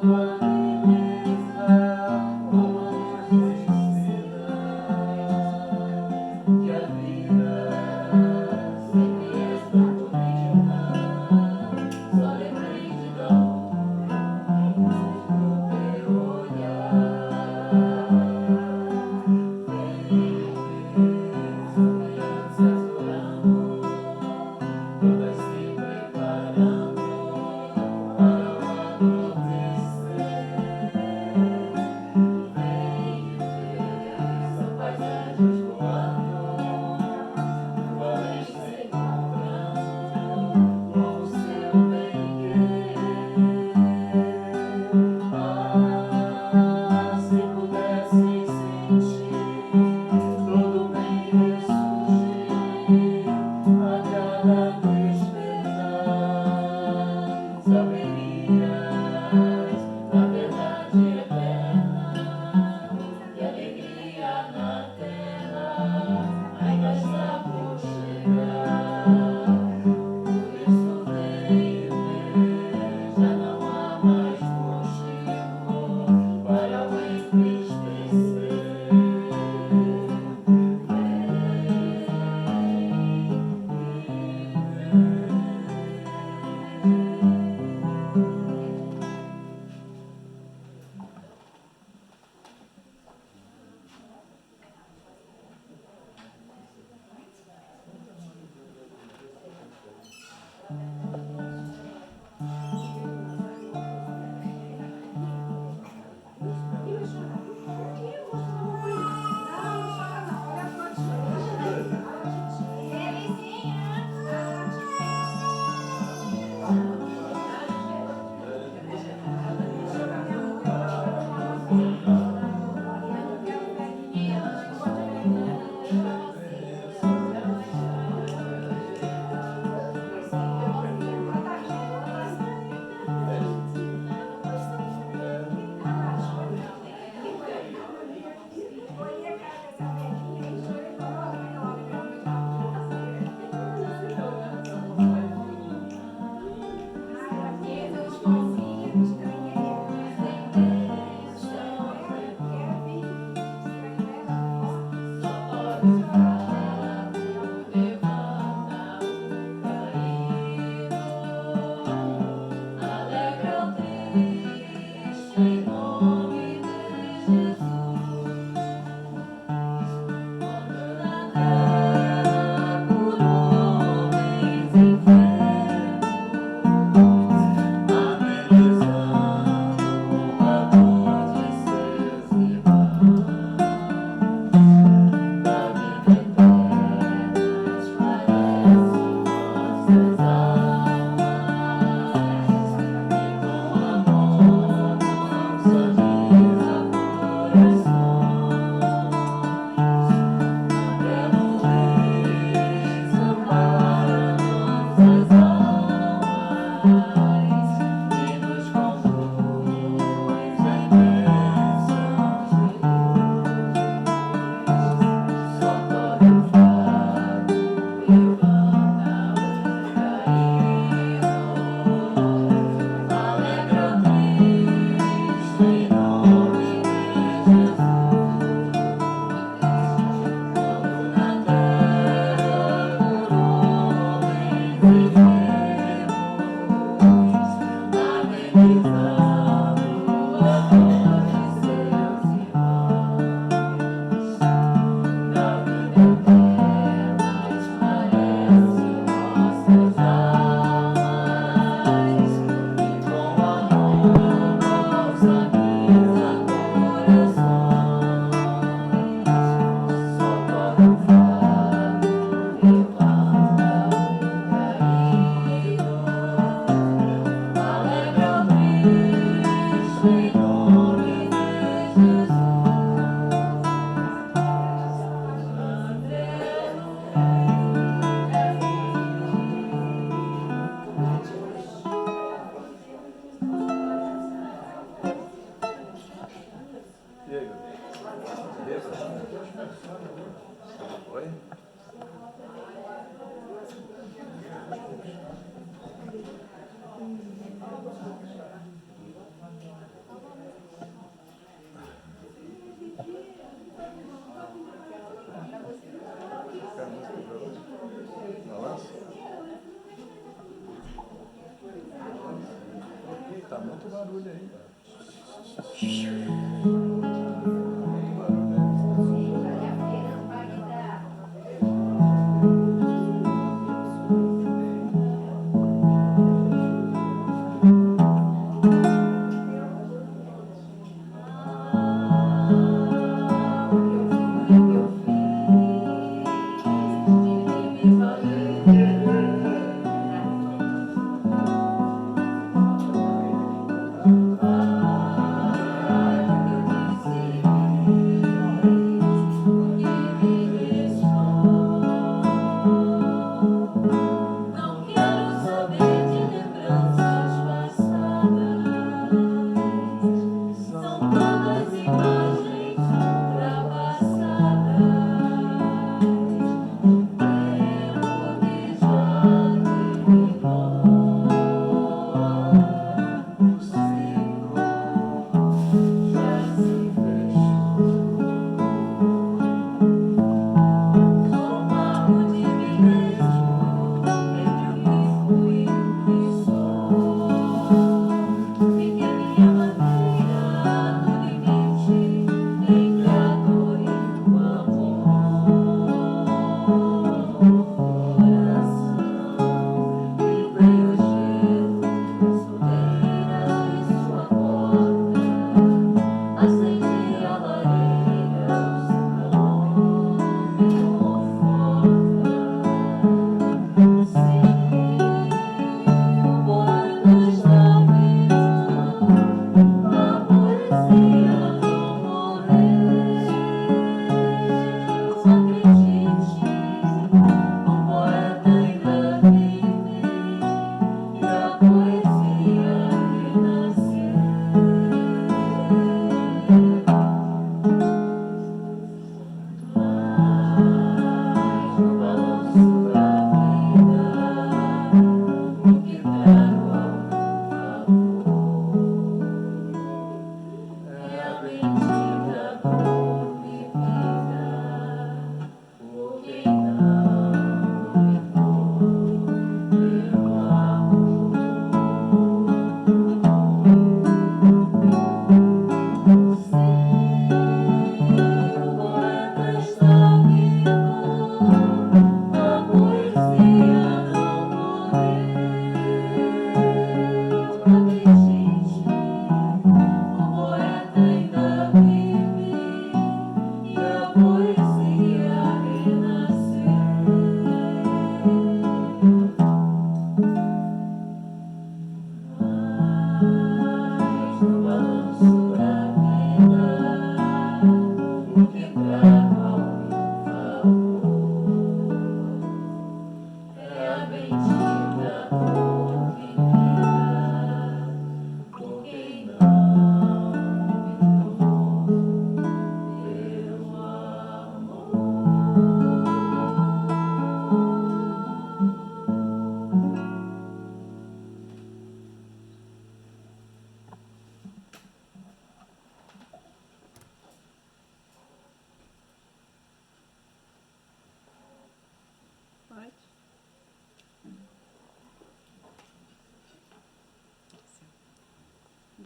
Vem,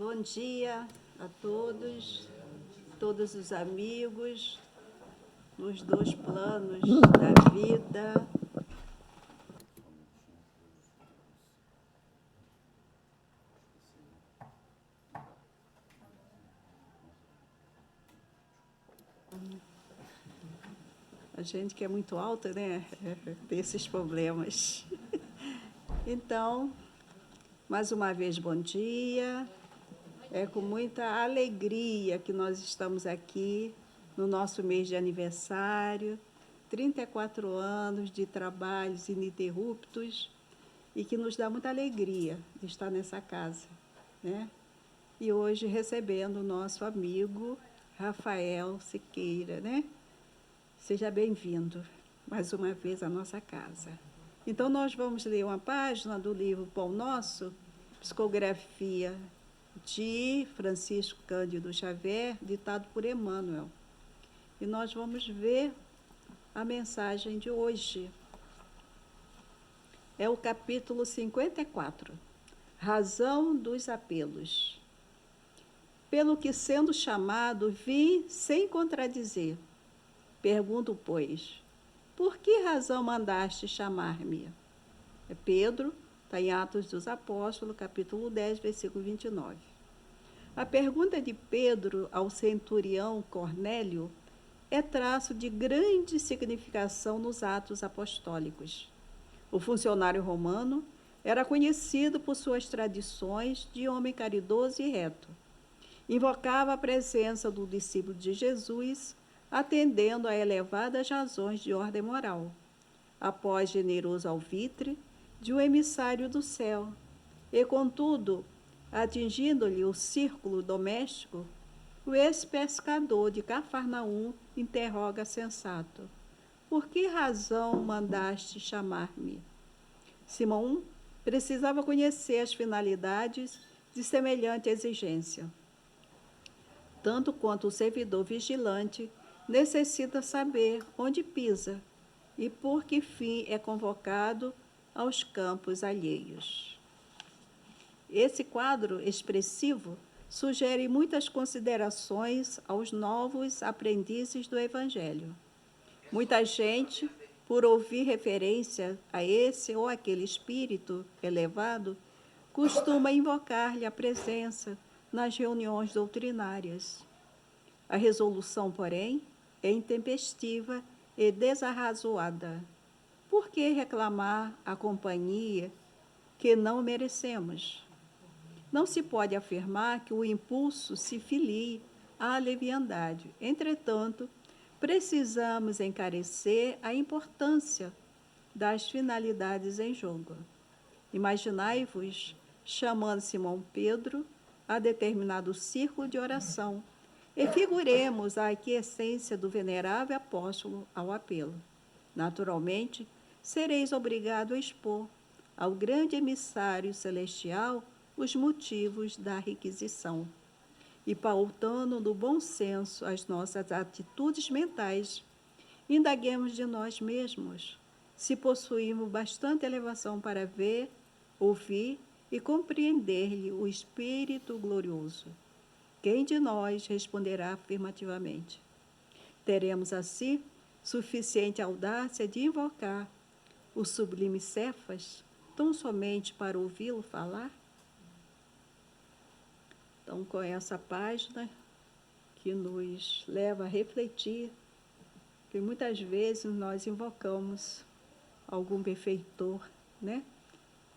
Bom dia a todos, todos os amigos, nos dois planos da vida. A gente que é muito alta, né, tem esses problemas. Então, mais uma vez, bom dia. É com muita alegria que nós estamos aqui no nosso mês de aniversário, 34 anos de trabalhos ininterruptos, e que nos dá muita alegria de estar nessa casa, né? E hoje recebendo o nosso amigo Rafael Siqueira, né? Seja bem-vindo mais uma vez à nossa casa. Então, nós vamos ler uma página do livro Pão Nosso, psicografia de Francisco Cândido Xavier, ditado por Emmanuel. E nós vamos ver a mensagem de hoje. É o capítulo 54, Razão dos Apelos. pelo que, sendo chamado, vim sem contradizer. Pergunto, pois, por que razão mandaste chamar-me? É Pedro, está em Atos dos Apóstolos, capítulo 10, versículo 29. A pergunta de Pedro ao centurião Cornélio é traço de grande significação nos Atos Apostólicos. O funcionário romano era conhecido por suas tradições de homem caridoso e reto. Invocava a presença do discípulo de Jesus, atendendo a elevadas razões de ordem moral, após generoso alvitre de um emissário do céu, e, contudo, atingindo-lhe o círculo doméstico, o ex-pescador de Cafarnaum interroga sensato: por que razão mandaste chamar-me? Simão precisava conhecer as finalidades de semelhante exigência. Tanto quanto o servidor vigilante necessita saber onde pisa e por que fim é convocado aos campos alheios. Esse quadro expressivo sugere muitas considerações aos novos aprendizes do Evangelho. Muita gente, por ouvir referência a esse ou aquele espírito elevado, costuma invocar-lhe a presença nas reuniões doutrinárias. A resolução, porém, é intempestiva e desarrazoada. Por que reclamar a companhia que não merecemos? Não se pode afirmar que o impulso se filie à leviandade. Entretanto, precisamos encarecer a importância das finalidades em jogo. Imaginai-vos chamando Simão Pedro a determinado círculo de oração e figuremos a aquiescência do venerável apóstolo ao apelo. Naturalmente, sereis obrigado a expor ao grande emissário celestial os motivos da requisição. E, pautando no bom senso as nossas atitudes mentais, indaguemos de nós mesmos se possuímos bastante elevação para ver, ouvir e compreender-lhe o Espírito glorioso. Quem de nós responderá afirmativamente? Teremos, assim, suficiente audácia de invocar o sublime Cefas, tão somente para ouvi-lo falar? Então, com essa página que nos leva a refletir, que muitas vezes nós invocamos algum benfeitor, né?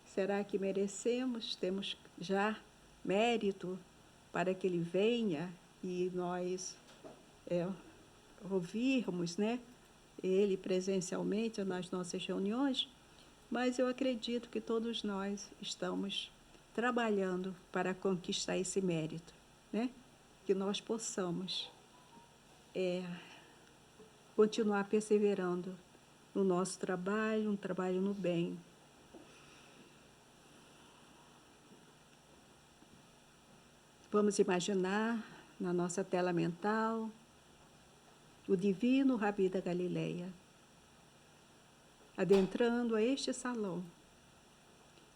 Será que merecemos? Temos já mérito para que ele venha e nós ouvirmos, né, ele presencialmente nas nossas reuniões? Mas eu acredito que todos nós estamos trabalhando para conquistar esse mérito, né? Que nós possamos continuar perseverando no nosso trabalho, um trabalho no bem. Vamos imaginar na nossa tela mental o divino Rabi da Galileia, adentrando a este salão,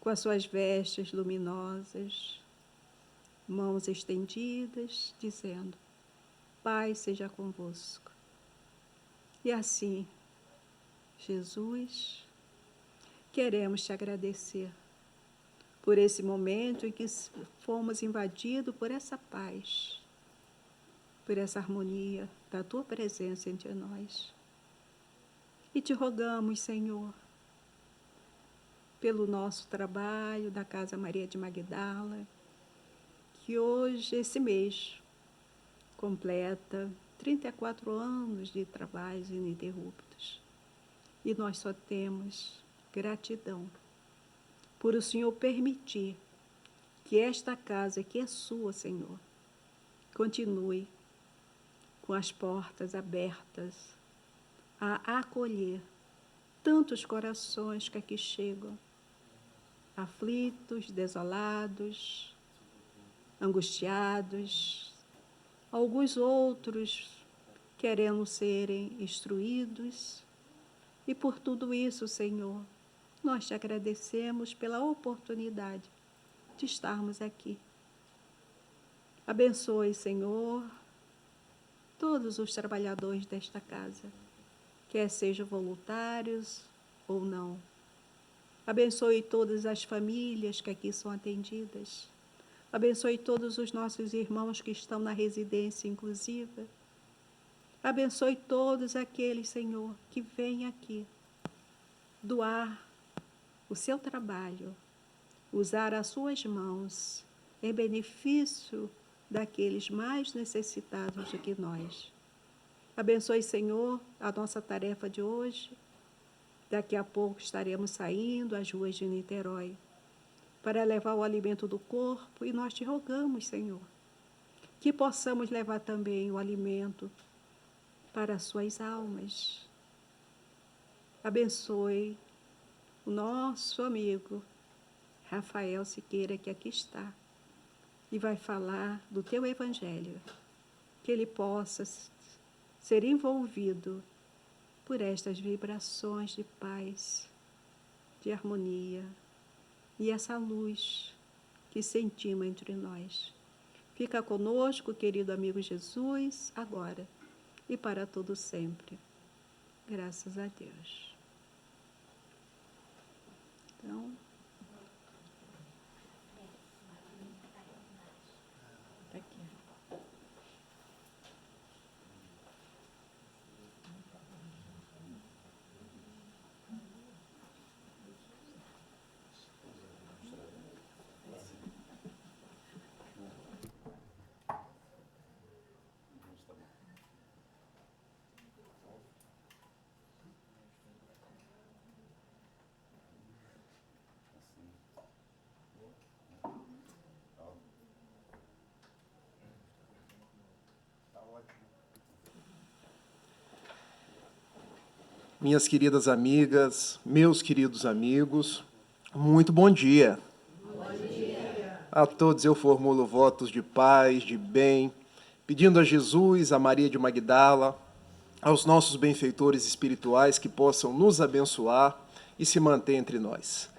com as suas vestes luminosas, mãos estendidas, dizendo: Pai seja convosco. E assim, Jesus, queremos te agradecer por esse momento em que fomos invadidos por essa paz, por essa harmonia da tua presença entre nós. E te rogamos, Senhor, pelo nosso trabalho da Casa Maria de Magdala, que hoje, esse mês, completa 34 anos de trabalhos ininterruptos. E nós só temos gratidão por o Senhor permitir que esta casa, que é sua, Senhor, continue com as portas abertas a acolher tantos corações que aqui chegam, aflitos, desolados, angustiados, alguns outros querendo serem instruídos. E por tudo isso, Senhor, nós te agradecemos pela oportunidade de estarmos aqui. Abençoe, Senhor, todos os trabalhadores desta casa, quer sejam voluntários ou não. Abençoe todas as famílias que aqui são atendidas. Abençoe todos os nossos irmãos que estão na residência inclusiva. Abençoe todos aqueles, Senhor, que vêm aqui doar o seu trabalho, usar as suas mãos em benefício daqueles mais necessitados do que nós. Abençoe, Senhor, a nossa tarefa de hoje. Daqui a pouco estaremos saindo às ruas de Niterói para levar o alimento do corpo e nós te rogamos, Senhor, que possamos levar também o alimento para as suas almas. Abençoe o nosso amigo Rafael Siqueira, que aqui está, e vai falar do teu evangelho, que ele possa ser envolvido por estas vibrações de paz, de harmonia e essa luz que sentimos entre nós. Fica conosco, querido amigo Jesus, agora e para todo sempre. Graças a Deus. Então, aqui. Minhas queridas amigas, meus queridos amigos, muito bom dia. Bom dia. A todos eu formulo votos de paz, de bem, pedindo a Jesus, a Maria de Magdala, aos nossos benfeitores espirituais que possam nos abençoar e se manter entre nós.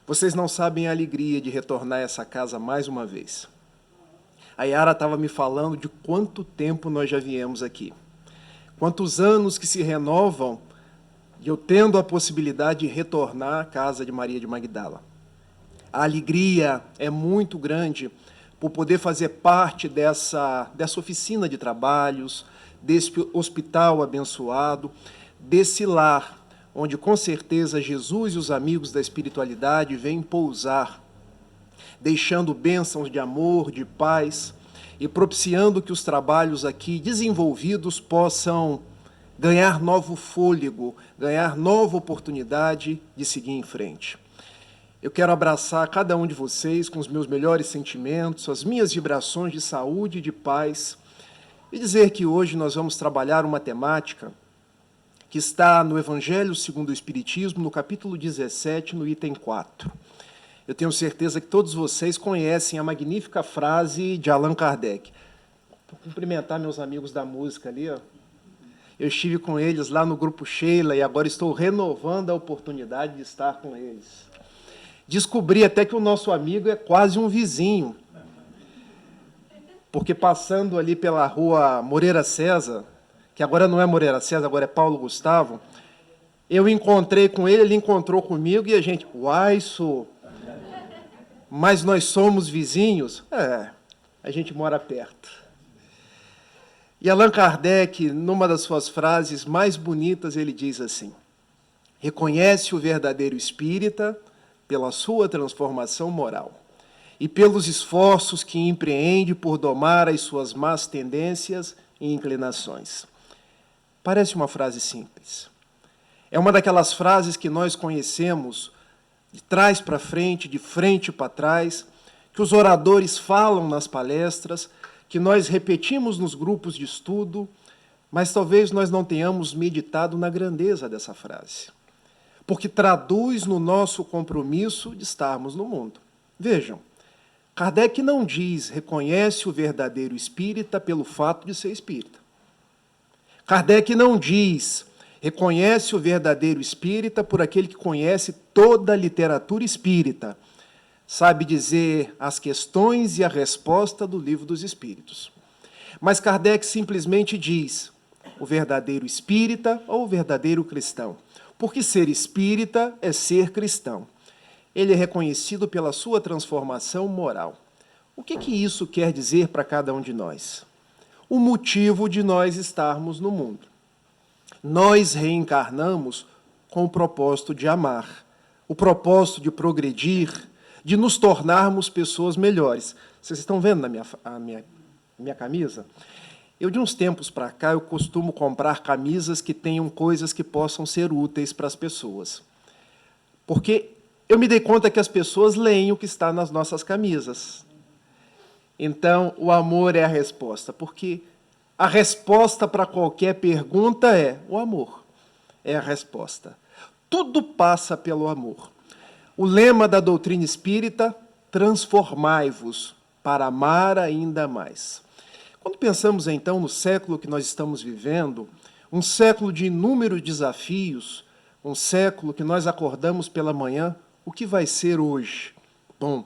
Vocês não sabem a alegria de retornar a essa casa mais uma vez. A Yara estava me falando de quanto tempo nós já viemos aqui. Quantos anos que se renovam e eu tendo a possibilidade de retornar à casa de Maria de Magdala. A alegria é muito grande por poder fazer parte dessa oficina de trabalhos, desse hospital abençoado, desse lar, onde com certeza Jesus e os amigos da espiritualidade vêm pousar, deixando bênçãos de amor, de paz e propiciando que os trabalhos aqui desenvolvidos possam ganhar novo fôlego, ganhar nova oportunidade de seguir em frente. Eu quero abraçar cada um de vocês com os meus melhores sentimentos, as minhas vibrações de saúde e de paz, e dizer que hoje nós vamos trabalhar uma temática que está no Evangelho segundo o Espiritismo, no capítulo 17, no item 4. Eu tenho certeza que todos vocês conhecem a magnífica frase de Allan Kardec. Vou cumprimentar meus amigos da música ali, ó. Eu estive com eles lá no Grupo Sheila e agora estou renovando a oportunidade de estar com eles. Descobri até que o nosso amigo é quase um vizinho, porque passando ali pela rua Moreira César, que agora não é Moreira César, agora é Paulo Gustavo, eu encontrei com ele, ele encontrou comigo e a gente, uai, sou, mas nós somos vizinhos? É, a gente mora perto. E Allan Kardec, numa das suas frases mais bonitas, ele diz assim: reconhece o verdadeiro espírita pela sua transformação moral e pelos esforços que empreende por domar as suas más tendências e inclinações. Parece uma frase simples. É uma daquelas frases que nós conhecemos de trás para frente, de frente para trás, que os oradores falam nas palestras, que nós repetimos nos grupos de estudo, mas talvez nós não tenhamos meditado na grandeza dessa frase, porque traduz no nosso compromisso de estarmos no mundo. Vejam, Kardec não diz reconhece o verdadeiro espírita pelo fato de ser espírita. Kardec não diz reconhece o verdadeiro espírita por aquele que conhece toda a literatura espírita. sabe dizer as questões e a resposta do Livro dos Espíritos. Mas Kardec simplesmente diz o verdadeiro espírita ou o verdadeiro cristão. Porque ser espírita é ser cristão. Ele é reconhecido pela sua transformação moral. O que isso quer dizer para cada um de nós? O motivo de nós estarmos no mundo. Nós reencarnamos com o propósito de amar, o propósito de progredir, de nos tornarmos pessoas melhores. Vocês estão vendo na minha camisa? Eu, de uns tempos para cá, eu costumo comprar camisas que tenham coisas que possam ser úteis para as pessoas. Porque eu me dei conta que as pessoas leem o que está nas nossas camisas. Então, o amor é a resposta, porque a resposta para qualquer pergunta é o amor. É a resposta. Tudo passa pelo amor. O lema da doutrina espírita, transformai-vos para amar ainda mais. Quando pensamos, então, no século que nós estamos vivendo, um século de inúmeros desafios, um século que nós acordamos pela manhã, o que vai ser hoje? Bom,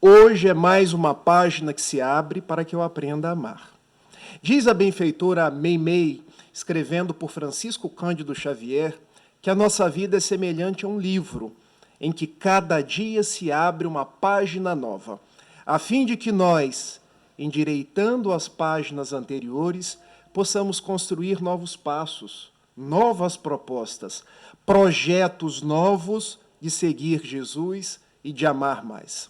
hoje é mais uma página que se abre para que eu aprenda a amar. Diz a benfeitora Meimei, escrevendo por Francisco Cândido Xavier, que a nossa vida é semelhante a um livro, em que cada dia se abre uma página nova, a fim de que nós, endireitando as páginas anteriores, possamos construir novos passos, novas propostas, projetos novos de seguir Jesus e de amar mais.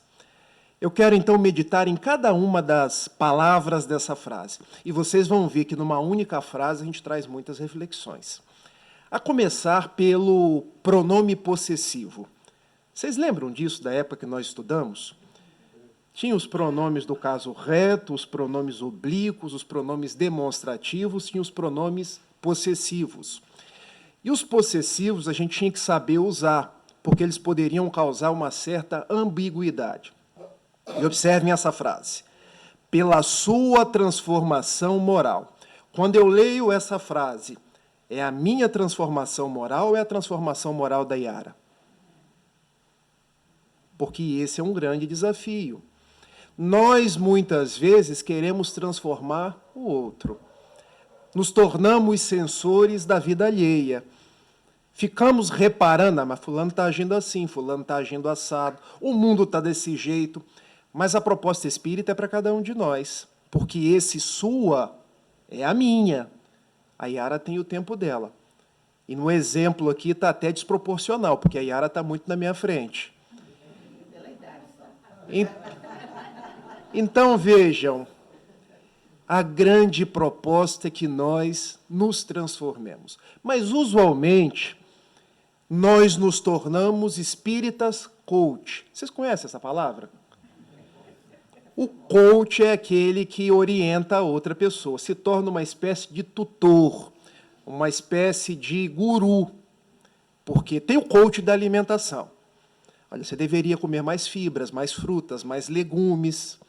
Eu quero, então, meditar em cada uma das palavras dessa frase. E vocês vão ver que, numa única frase, a gente traz muitas reflexões. A começar pelo pronome possessivo. Vocês lembram disso da época que nós estudamos? Tinha os pronomes do caso reto, os pronomes oblíquos, os pronomes demonstrativos, tinha os pronomes possessivos. E os possessivos a gente tinha que saber usar, porque eles poderiam causar uma certa ambiguidade. E observem essa frase. Pela sua transformação moral. Quando eu leio essa frase, é a minha transformação moral ou é a transformação moral da Yara? Porque esse é um grande desafio. Nós, muitas vezes, queremos transformar o outro. Nos tornamos censores da vida alheia. Ficamos reparando, mas fulano está agindo assim, fulano está agindo assado, o mundo está desse jeito. Mas a proposta espírita é para cada um de nós, porque esse sua é a minha. A Yara tem o tempo dela. E no exemplo aqui está até desproporcional, porque a Yara está muito na minha frente. Então, vejam, a grande proposta é que nós nos transformemos. Mas, usualmente, nós nos tornamos espíritas coach. Vocês conhecem essa palavra? O coach é aquele que orienta a outra pessoa, se torna uma espécie de tutor, uma espécie de guru, porque tem o coach da alimentação. Olha, você deveria comer mais fibras, mais frutas, mais legumes,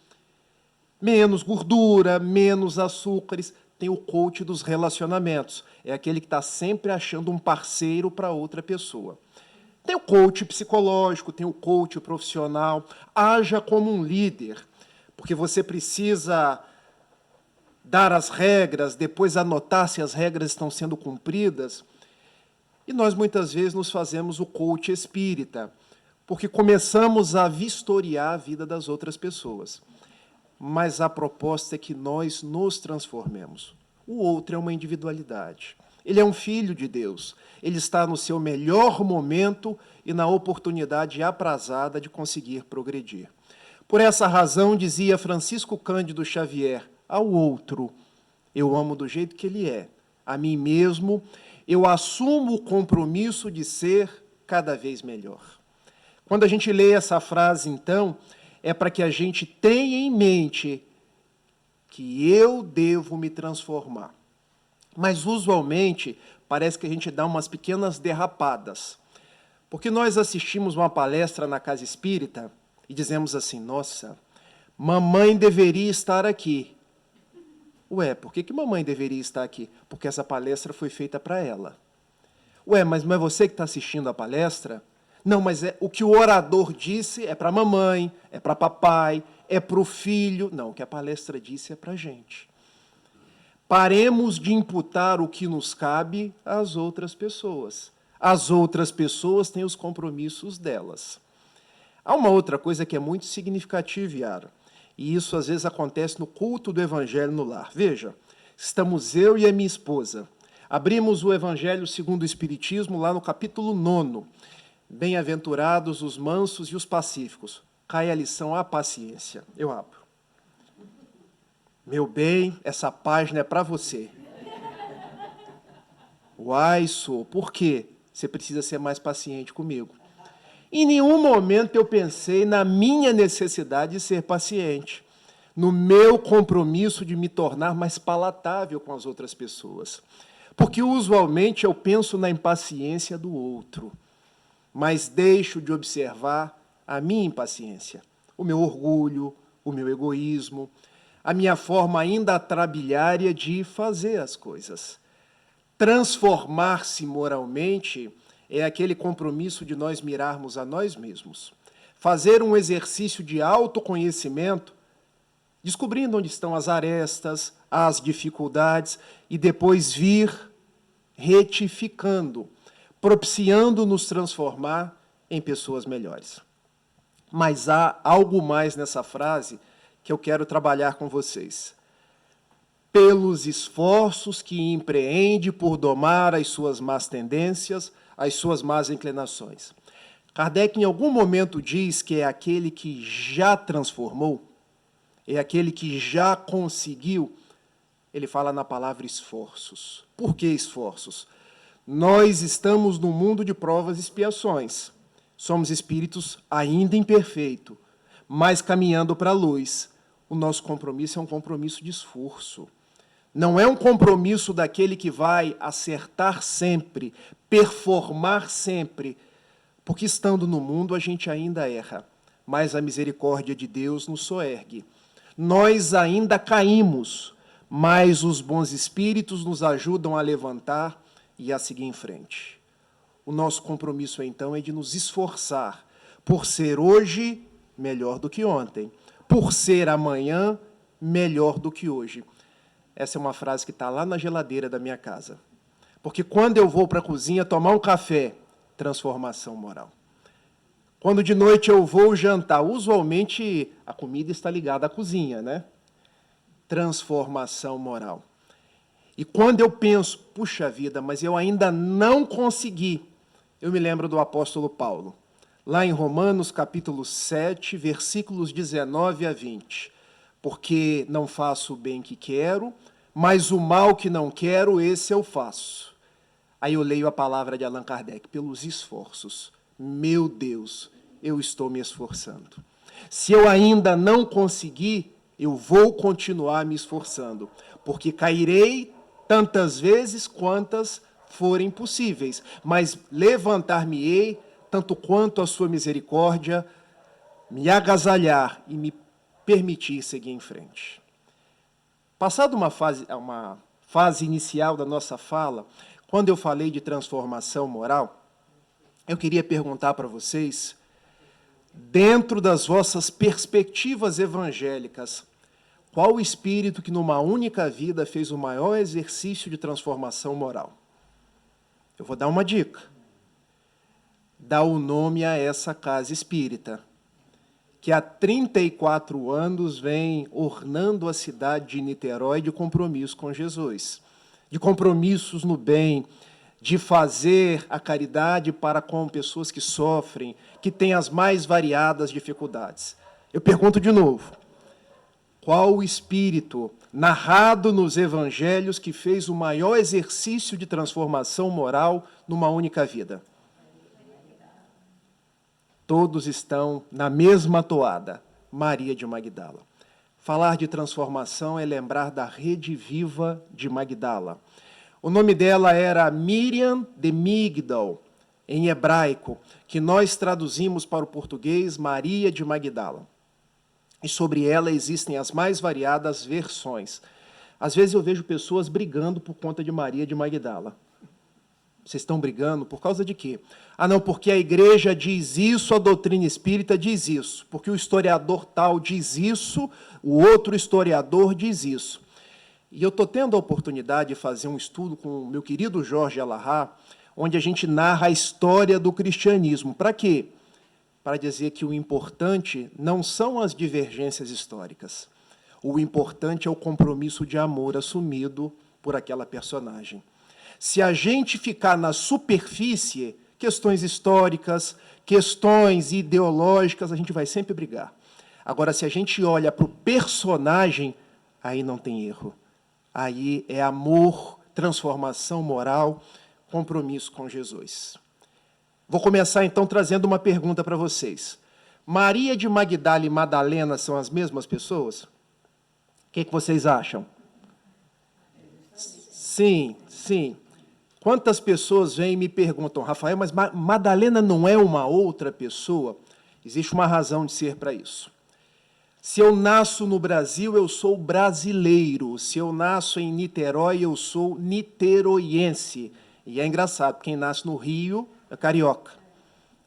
menos gordura, menos açúcares. Tem o coach dos relacionamentos, é aquele que está sempre achando um parceiro para outra pessoa. Tem o coach psicológico, tem o coach profissional. Haja como um líder, porque você precisa dar as regras, depois anotar se as regras estão sendo cumpridas. E nós, muitas vezes, nos fazemos o coach espírita, porque começamos a vistoriar a vida das outras pessoas. Mas a proposta é que nós nos transformemos. O outro é uma individualidade. Ele é um filho de Deus. Ele está no seu melhor momento e na oportunidade aprazada de conseguir progredir. Por essa razão, dizia Francisco Cândido Xavier, ao outro, eu amo do jeito que ele é. A mim mesmo, eu assumo o compromisso de ser cada vez melhor. Quando a gente lê essa frase, então, é para que a gente tenha em mente que eu devo me transformar. Mas, usualmente, parece que a gente dá umas pequenas derrapadas. Porque nós assistimos uma palestra na Casa Espírita e dizemos assim, nossa, mamãe deveria estar aqui. Ué, por que mamãe deveria estar aqui? Porque essa palestra foi feita para ela. Ué, mas não é você que está assistindo a palestra? Não, mas o que o orador disse é para a mamãe, é para papai, é para o filho. Não, o que a palestra disse é para a gente. Paremos de imputar o que nos cabe às outras pessoas. As outras pessoas têm os compromissos delas. Há uma outra coisa que é muito significativa, Yara, e isso às vezes acontece no culto do Evangelho no lar. Veja, estamos eu e a minha esposa. Abrimos o Evangelho segundo o Espiritismo, lá no capítulo 9. Bem-aventurados os mansos e os pacíficos. Cai a lição, a paciência. Eu abro. Meu bem, essa página é para você. Uai, sou, por quê? Você precisa ser mais paciente comigo. Em nenhum momento eu pensei na minha necessidade de ser paciente, no meu compromisso de me tornar mais palatável com as outras pessoas. Porque, usualmente, eu penso na impaciência do outro, mas deixo de observar a minha impaciência, o meu orgulho, o meu egoísmo, a minha forma ainda atrabilhária de fazer as coisas. Transformar-se moralmente é aquele compromisso de nós mirarmos a nós mesmos. Fazer um exercício de autoconhecimento, descobrindo onde estão as arestas, as dificuldades, e depois vir retificando, propiciando nos transformar em pessoas melhores. Mas há algo mais nessa frase que eu quero trabalhar com vocês. Pelos esforços que empreende por domar as suas más tendências, as suas más inclinações. Kardec, em algum momento, diz que é aquele que já transformou, é aquele que já conseguiu. Ele fala na palavra esforços. Por que esforços? Nós estamos num mundo de provas e expiações. Somos espíritos ainda imperfeitos, mas caminhando para a luz. O nosso compromisso é um compromisso de esforço. Não é um compromisso daquele que vai acertar sempre, performar sempre, porque estando no mundo a gente ainda erra, mas a misericórdia de Deus nos soergue. Nós ainda caímos, mas os bons espíritos nos ajudam a levantar e a seguir em frente. O nosso compromisso, então, é de nos esforçar por ser hoje melhor do que ontem, por ser amanhã melhor do que hoje. Essa é uma frase que está lá na geladeira da minha casa. Porque quando eu vou para a cozinha tomar um café, transformação moral. Quando de noite eu vou jantar, usualmente a comida está ligada à cozinha, né? Transformação moral. E quando eu penso, puxa vida, mas eu ainda não consegui, eu me lembro do apóstolo Paulo, lá em Romanos, capítulo 7, versículos 19 a 20. Porque não faço o bem que quero, mas o mal que não quero, esse eu faço. Aí eu leio a palavra de Allan Kardec, pelos esforços. Meu Deus, eu estou me esforçando. Se eu ainda não conseguir, eu vou continuar me esforçando, porque cairei tantas vezes quantas forem possíveis, mas levantar-me-ei tanto quanto a sua misericórdia me agasalhar e me permitir seguir em frente. Passada uma fase inicial da nossa fala, quando eu falei de transformação moral, eu queria perguntar para vocês, dentro das vossas perspectivas evangélicas, qual o espírito que numa única vida fez o maior exercício de transformação moral? Eu vou dar uma dica. Dá o nome a essa casa espírita, que há 34 anos vem ornando a cidade de Niterói de compromisso com Jesus, de compromissos no bem, de fazer a caridade para com pessoas que sofrem, que têm as mais variadas dificuldades. Eu pergunto de novo, qual o espírito narrado nos evangelhos que fez o maior exercício de transformação moral numa única vida? Todos estão na mesma toada, Maria de Magdala. Falar de transformação é lembrar da Rede Viva de Magdala. O nome dela era Miriam de Migdal, em hebraico, que nós traduzimos para o português Maria de Magdala. E sobre ela existem as mais variadas versões. Às vezes eu vejo pessoas brigando por conta de Maria de Magdala. Vocês estão brigando por causa de quê? Ah, não, porque a igreja diz isso, a doutrina espírita diz isso. Porque o historiador tal diz isso, o outro historiador diz isso. E eu estou tendo a oportunidade de fazer um estudo com o meu querido Jorge Alahá, onde a gente narra a história do cristianismo. Para quê? Para dizer que o importante não são as divergências históricas. O importante é o compromisso de amor assumido por aquela personagem. Se a gente ficar na superfície, questões históricas, questões ideológicas, a gente vai sempre brigar. Agora, se a gente olha para o personagem, aí não tem erro. Aí é amor, transformação moral, compromisso com Jesus. Vou começar, então, trazendo uma pergunta para vocês. Maria de Magdala e Madalena são as mesmas pessoas? O que vocês acham? Sim, sim. Quantas pessoas vêm e me perguntam, Rafael, mas Madalena não é uma outra pessoa? Existe uma razão de ser para isso. Se eu nasço no Brasil, eu sou brasileiro. Se eu nasço em Niterói, eu sou niteroiense. E é engraçado, quem nasce no Rio é carioca.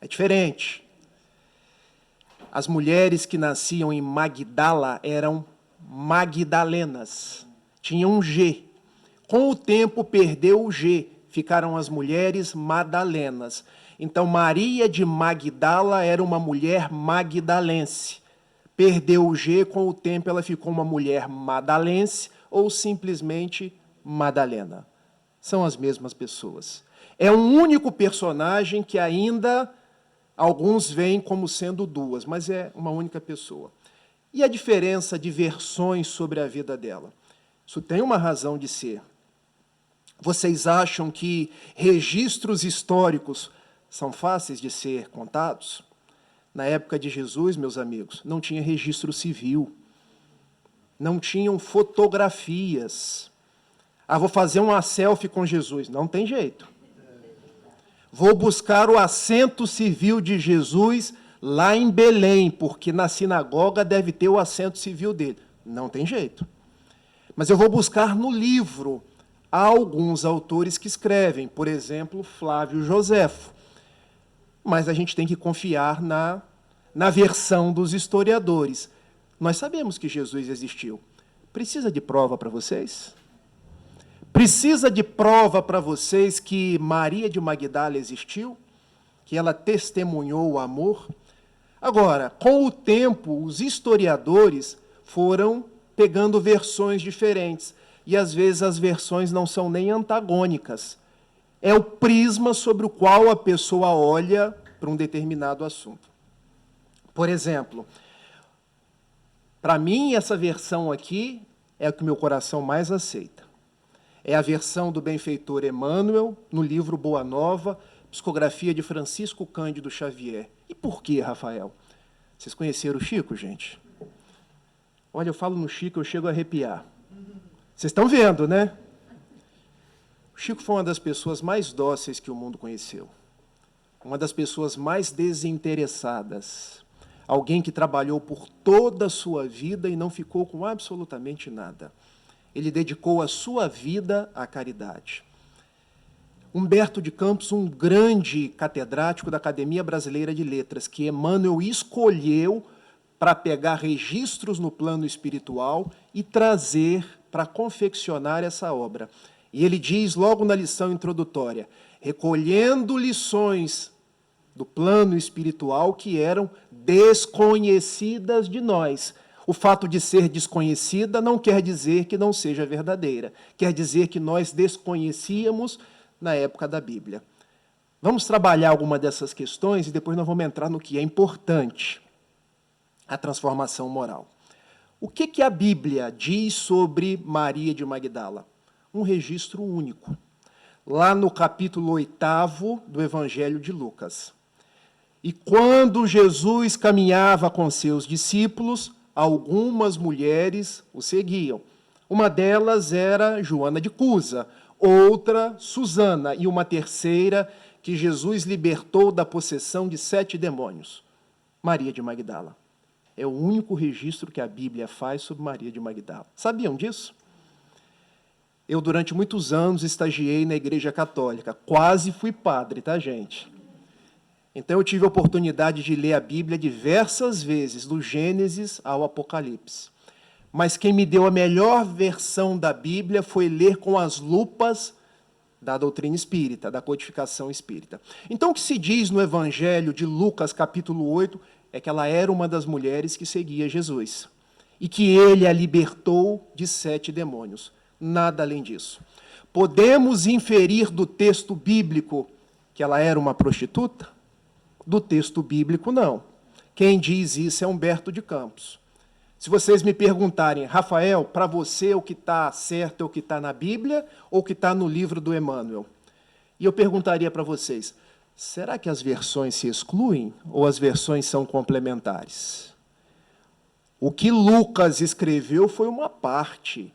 É diferente. As mulheres que nasciam em Magdala eram magdalenas. Tinham um G. Com o tempo, perdeu o G. Ficaram as mulheres madalenas. Então, Maria de Magdala era uma mulher magdalense. Perdeu o G, com o tempo ela ficou uma mulher madalense ou simplesmente Madalena. São as mesmas pessoas. É um único personagem que ainda alguns veem como sendo duas, mas é uma única pessoa. E a diferença de versões sobre a vida dela? Isso tem uma razão de ser. Vocês acham que registros históricos são fáceis de ser contados? Na época de Jesus, meus amigos, não tinha registro civil, não tinham fotografias. Ah, vou fazer uma selfie com Jesus. Não tem jeito. Vou buscar o assento civil de Jesus lá em Belém, porque na sinagoga deve ter o assento civil dele. Não tem jeito. Mas eu vou buscar no livro. Há alguns autores que escrevem, por exemplo, Flávio Joséfo. Mas a gente tem que confiar na versão dos historiadores. Nós sabemos que Jesus existiu. Precisa de prova para vocês? Precisa de prova para vocês que Maria de Magdala existiu? Que ela testemunhou o amor? Agora, com o tempo, os historiadores foram pegando versões diferentes. E, às vezes, as versões não são nem antagônicas. É o prisma sobre o qual a pessoa olha para um determinado assunto. Por exemplo, para mim, essa versão aqui é a que o meu coração mais aceita. É a versão do benfeitor Emmanuel, no livro Boa Nova, psicografia de Francisco Cândido Xavier. E por quê, Rafael? Vocês conheceram o Chico, gente? Olha, eu falo no Chico, eu chego a arrepiar. Vocês estão vendo, né? O Chico foi uma das pessoas mais dóceis que o mundo conheceu. Uma das pessoas mais desinteressadas. Alguém que trabalhou por toda a sua vida e não ficou com absolutamente nada. Ele dedicou a sua vida à caridade. Humberto de Campos, um grande catedrático da Academia Brasileira de Letras, que Emmanuel escolheu para pegar registros no plano espiritual e trazer para confeccionar essa obra. E ele diz logo na lição introdutória, recolhendo lições do plano espiritual que eram desconhecidas de nós. O fato de ser desconhecida não quer dizer que não seja verdadeira. Quer dizer que nós desconhecíamos na época da Bíblia. Vamos trabalhar alguma dessas questões e depois nós vamos entrar no que é importante, a transformação moral. O que a Bíblia diz sobre Maria de Magdala? Um registro único. Lá no capítulo 8º do Evangelho de Lucas. E quando Jesus caminhava com seus discípulos, algumas mulheres o seguiam. Uma delas era Joana de Cusa, outra Susana e uma terceira que Jesus libertou da possessão de 7 demônios. Maria de Magdala. É o único registro que a Bíblia faz sobre Maria de Magdala. Sabiam disso? Eu, durante muitos anos, estagiei na Igreja Católica. Quase fui padre, tá, gente? Então, eu tive a oportunidade de ler a Bíblia diversas vezes, do Gênesis ao Apocalipse. Mas quem me deu a melhor versão da Bíblia foi ler com as lupas da doutrina espírita, da codificação espírita. Então, o que se diz no Evangelho de Lucas, capítulo 8, é que ela era uma das mulheres que seguia Jesus e que ele a libertou de 7 demônios. Nada além disso. Podemos inferir do texto bíblico que ela era uma prostituta? Do texto bíblico, não. Quem diz isso é Humberto de Campos. Se vocês me perguntarem, Rafael, para você o que está certo é o que está na Bíblia ou o que está no livro do Emmanuel? E eu perguntaria para vocês, será que as versões se excluem ou as versões são complementares? O que Lucas escreveu foi uma parte.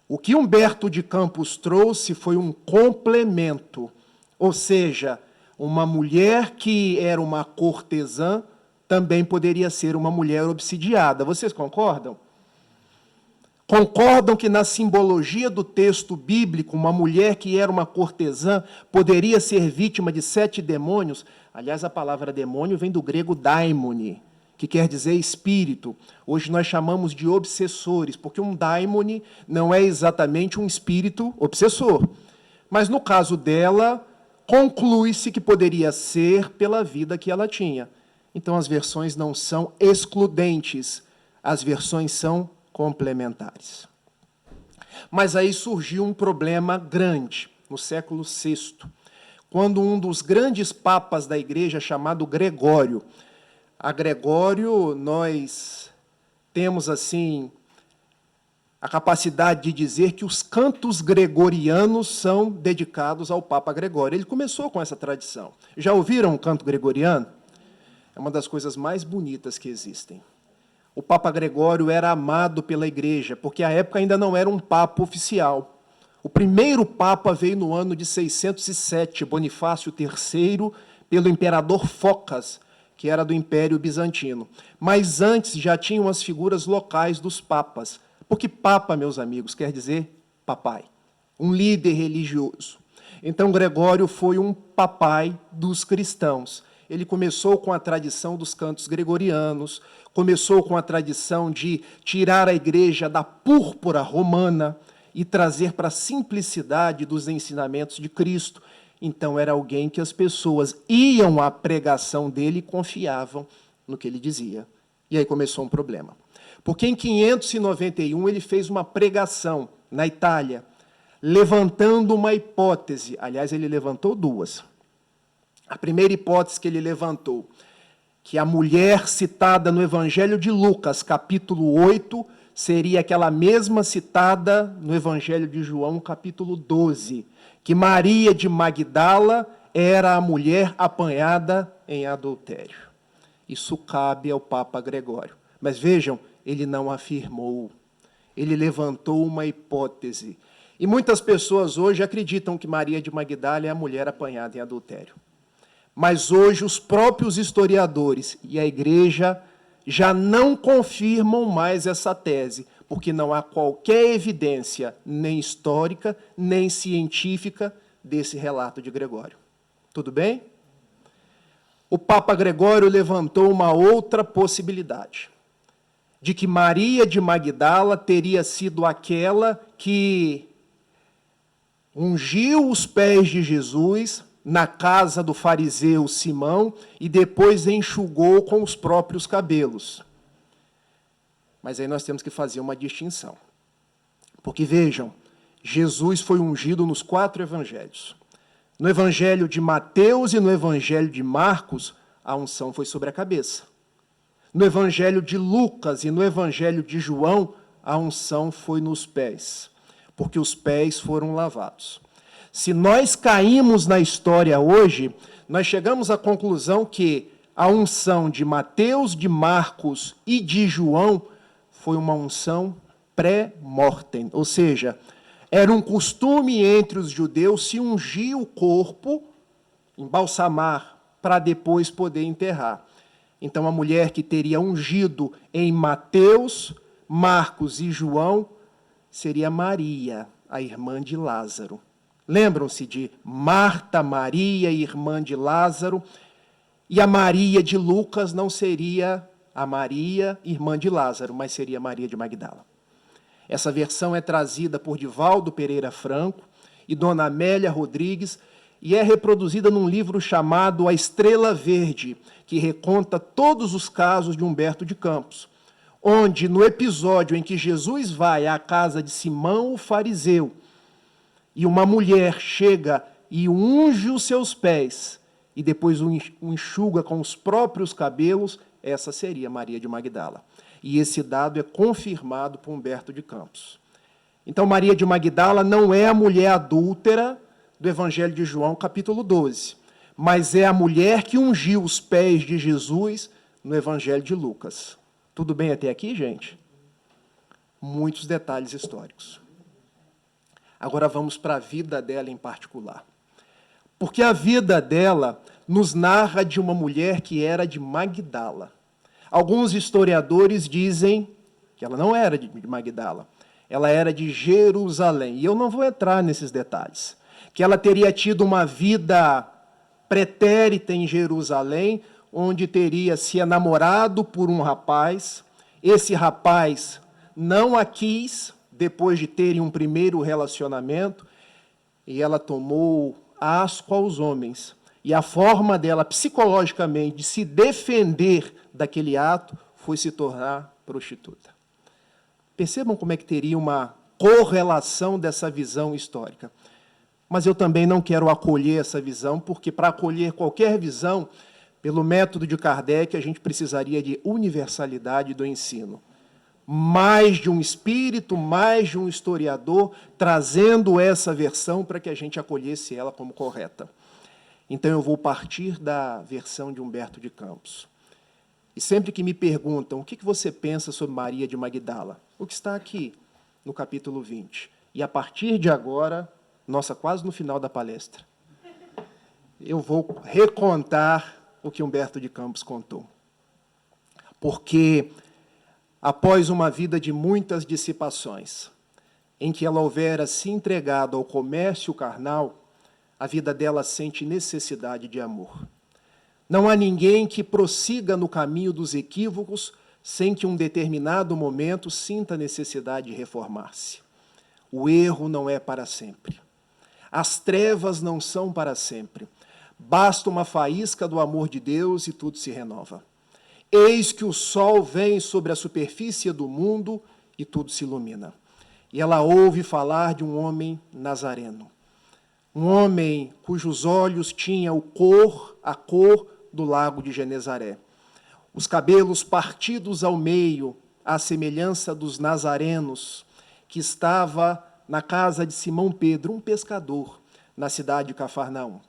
O que Humberto de Campos trouxe foi um complemento, ou seja, uma mulher que era uma cortesã também poderia ser uma mulher obsidiada. Vocês concordam? Concordam que na simbologia do texto bíblico, uma mulher que era uma cortesã poderia ser vítima de 7 demônios? Aliás, a palavra demônio vem do grego daimone, que quer dizer espírito. Hoje nós chamamos de obsessores, porque um daimone não é exatamente um espírito obsessor. Mas no caso dela, conclui-se que poderia ser pela vida que ela tinha. Então, as versões não são excludentes, as versões são complementares. Mas aí surgiu um problema grande, no século VI, quando um dos grandes papas da Igreja, chamado Gregório, a Gregório, nós temos, assim, a capacidade de dizer que os cantos gregorianos são dedicados ao Papa Gregório. Ele começou com essa tradição. Já ouviram o canto gregoriano? É uma das coisas mais bonitas que existem. O Papa Gregório era amado pela Igreja, porque à época ainda não era um Papa oficial. O primeiro Papa veio no ano de 607, Bonifácio III, pelo imperador Focas, que era do Império Bizantino. Mas antes já tinham as figuras locais dos papas, porque Papa, meus amigos, quer dizer papai, um líder religioso. Então, Gregório foi um papai dos cristãos. Ele começou com a tradição dos cantos gregorianos, começou com a tradição de tirar a Igreja da púrpura romana e trazer para a simplicidade dos ensinamentos de Cristo. Então, era alguém que as pessoas iam à pregação dele e confiavam no que ele dizia. E aí começou um problema. Porque em 591 ele fez uma pregação na Itália, levantando uma hipótese. Aliás, ele levantou 2. A primeira hipótese que ele levantou, que a mulher citada no Evangelho de Lucas, capítulo 8, seria aquela mesma citada no Evangelho de João, capítulo 12, que Maria de Magdala era a mulher apanhada em adultério. Isso cabe ao Papa Gregório. Mas vejam, ele não afirmou, ele levantou uma hipótese. E muitas pessoas hoje acreditam que Maria de Magdala é a mulher apanhada em adultério. Mas hoje os próprios historiadores e a Igreja já não confirmam mais essa tese, porque não há qualquer evidência, nem histórica, nem científica, desse relato de Gregório. Tudo bem? O Papa Gregório levantou uma outra possibilidade, de que Maria de Magdala teria sido aquela que ungiu os pés de Jesus na casa do fariseu Simão e depois enxugou com os próprios cabelos. Mas aí nós temos que fazer uma distinção. Porque, vejam, Jesus foi ungido nos 4 evangelhos. No evangelho de Mateus e no evangelho de Marcos, a unção foi sobre a cabeça. No evangelho de Lucas e no evangelho de João, a unção foi nos pés, porque os pés foram lavados. Se nós caímos na história hoje, nós chegamos à conclusão que a unção de Mateus, de Marcos e de João foi uma unção pré-mortem, ou seja, era um costume entre os judeus se ungir o corpo, embalsamar, para depois poder enterrar. Então, a mulher que teria ungido em Mateus, Marcos e João seria Maria, a irmã de Lázaro. Lembram-se de Marta, Maria, irmã de Lázaro, e a Maria de Lucas não seria a Maria, irmã de Lázaro, mas seria Maria de Magdala. Essa versão é trazida por Divaldo Pereira Franco e Dona Amélia Rodrigues e é reproduzida num livro chamado A Estrela Verde, que reconta todos os casos de Humberto de Campos, onde, no episódio em que Jesus vai à casa de Simão o fariseu, e uma mulher chega e unge os seus pés, e depois o enxuga com os próprios cabelos, essa seria Maria de Magdala. E esse dado é confirmado por Humberto de Campos. Então, Maria de Magdala não é a mulher adúltera do Evangelho de João, capítulo 12, mas é a mulher que ungiu os pés de Jesus no Evangelho de Lucas. Tudo bem até aqui, gente? Muitos detalhes históricos. Agora vamos para a vida dela em particular. Porque a vida dela nos narra de uma mulher que era de Magdala. Alguns historiadores dizem que ela não era de Magdala, ela era de Jerusalém. E eu não vou entrar nesses detalhes. Que ela teria tido uma vida pretérita em Jerusalém, onde teria se enamorado por um rapaz. Esse rapaz não a quis, depois de terem um primeiro relacionamento, e ela tomou asco aos homens. E a forma dela, psicologicamente, de se defender daquele ato, foi se tornar prostituta. Percebam como é que teria uma correlação dessa visão histórica. Mas eu também não quero acolher essa visão, porque para acolher qualquer visão, pelo método de Kardec, a gente precisaria de universalidade do ensino. Mais de um espírito, mais de um historiador, trazendo essa versão para que a gente acolhesse ela como correta. Então, eu vou partir da versão de Humberto de Campos. E sempre que me perguntam o que você pensa sobre Maria de Magdala, o que está aqui no capítulo 20. E a partir de agora, nossa, quase no final da palestra, eu vou recontar o que Humberto de Campos contou. Porque, após uma vida de muitas dissipações, em que ela houvera se entregado ao comércio carnal, a vida dela sente necessidade de amor. Não há ninguém que prossiga no caminho dos equívocos sem que, em um determinado momento, sinta a necessidade de reformar-se. O erro não é para sempre. As trevas não são para sempre. Basta uma faísca do amor de Deus e tudo se renova. Eis que o sol vem sobre a superfície do mundo e tudo se ilumina. E ela ouve falar de um homem nazareno. Um homem cujos olhos tinham a cor do lago de Genezaré. Os cabelos partidos ao meio, à semelhança dos nazarenos, que estava na casa de Simão Pedro, um pescador, na cidade de Cafarnaum.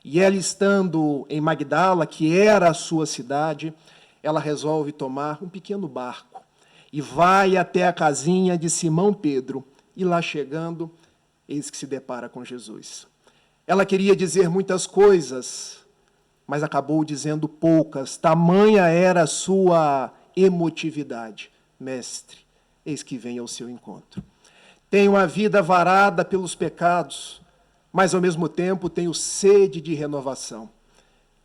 E ela, estando em Magdala, que era a sua cidade, ela resolve tomar um pequeno barco e vai até a casinha de Simão Pedro. E lá chegando, eis que se depara com Jesus. Ela queria dizer muitas coisas, mas acabou dizendo poucas. Tamanha era a sua emotividade. Mestre, eis que vem ao seu encontro. Tenho a vida varada pelos pecados, mas ao mesmo tempo tenho sede de renovação.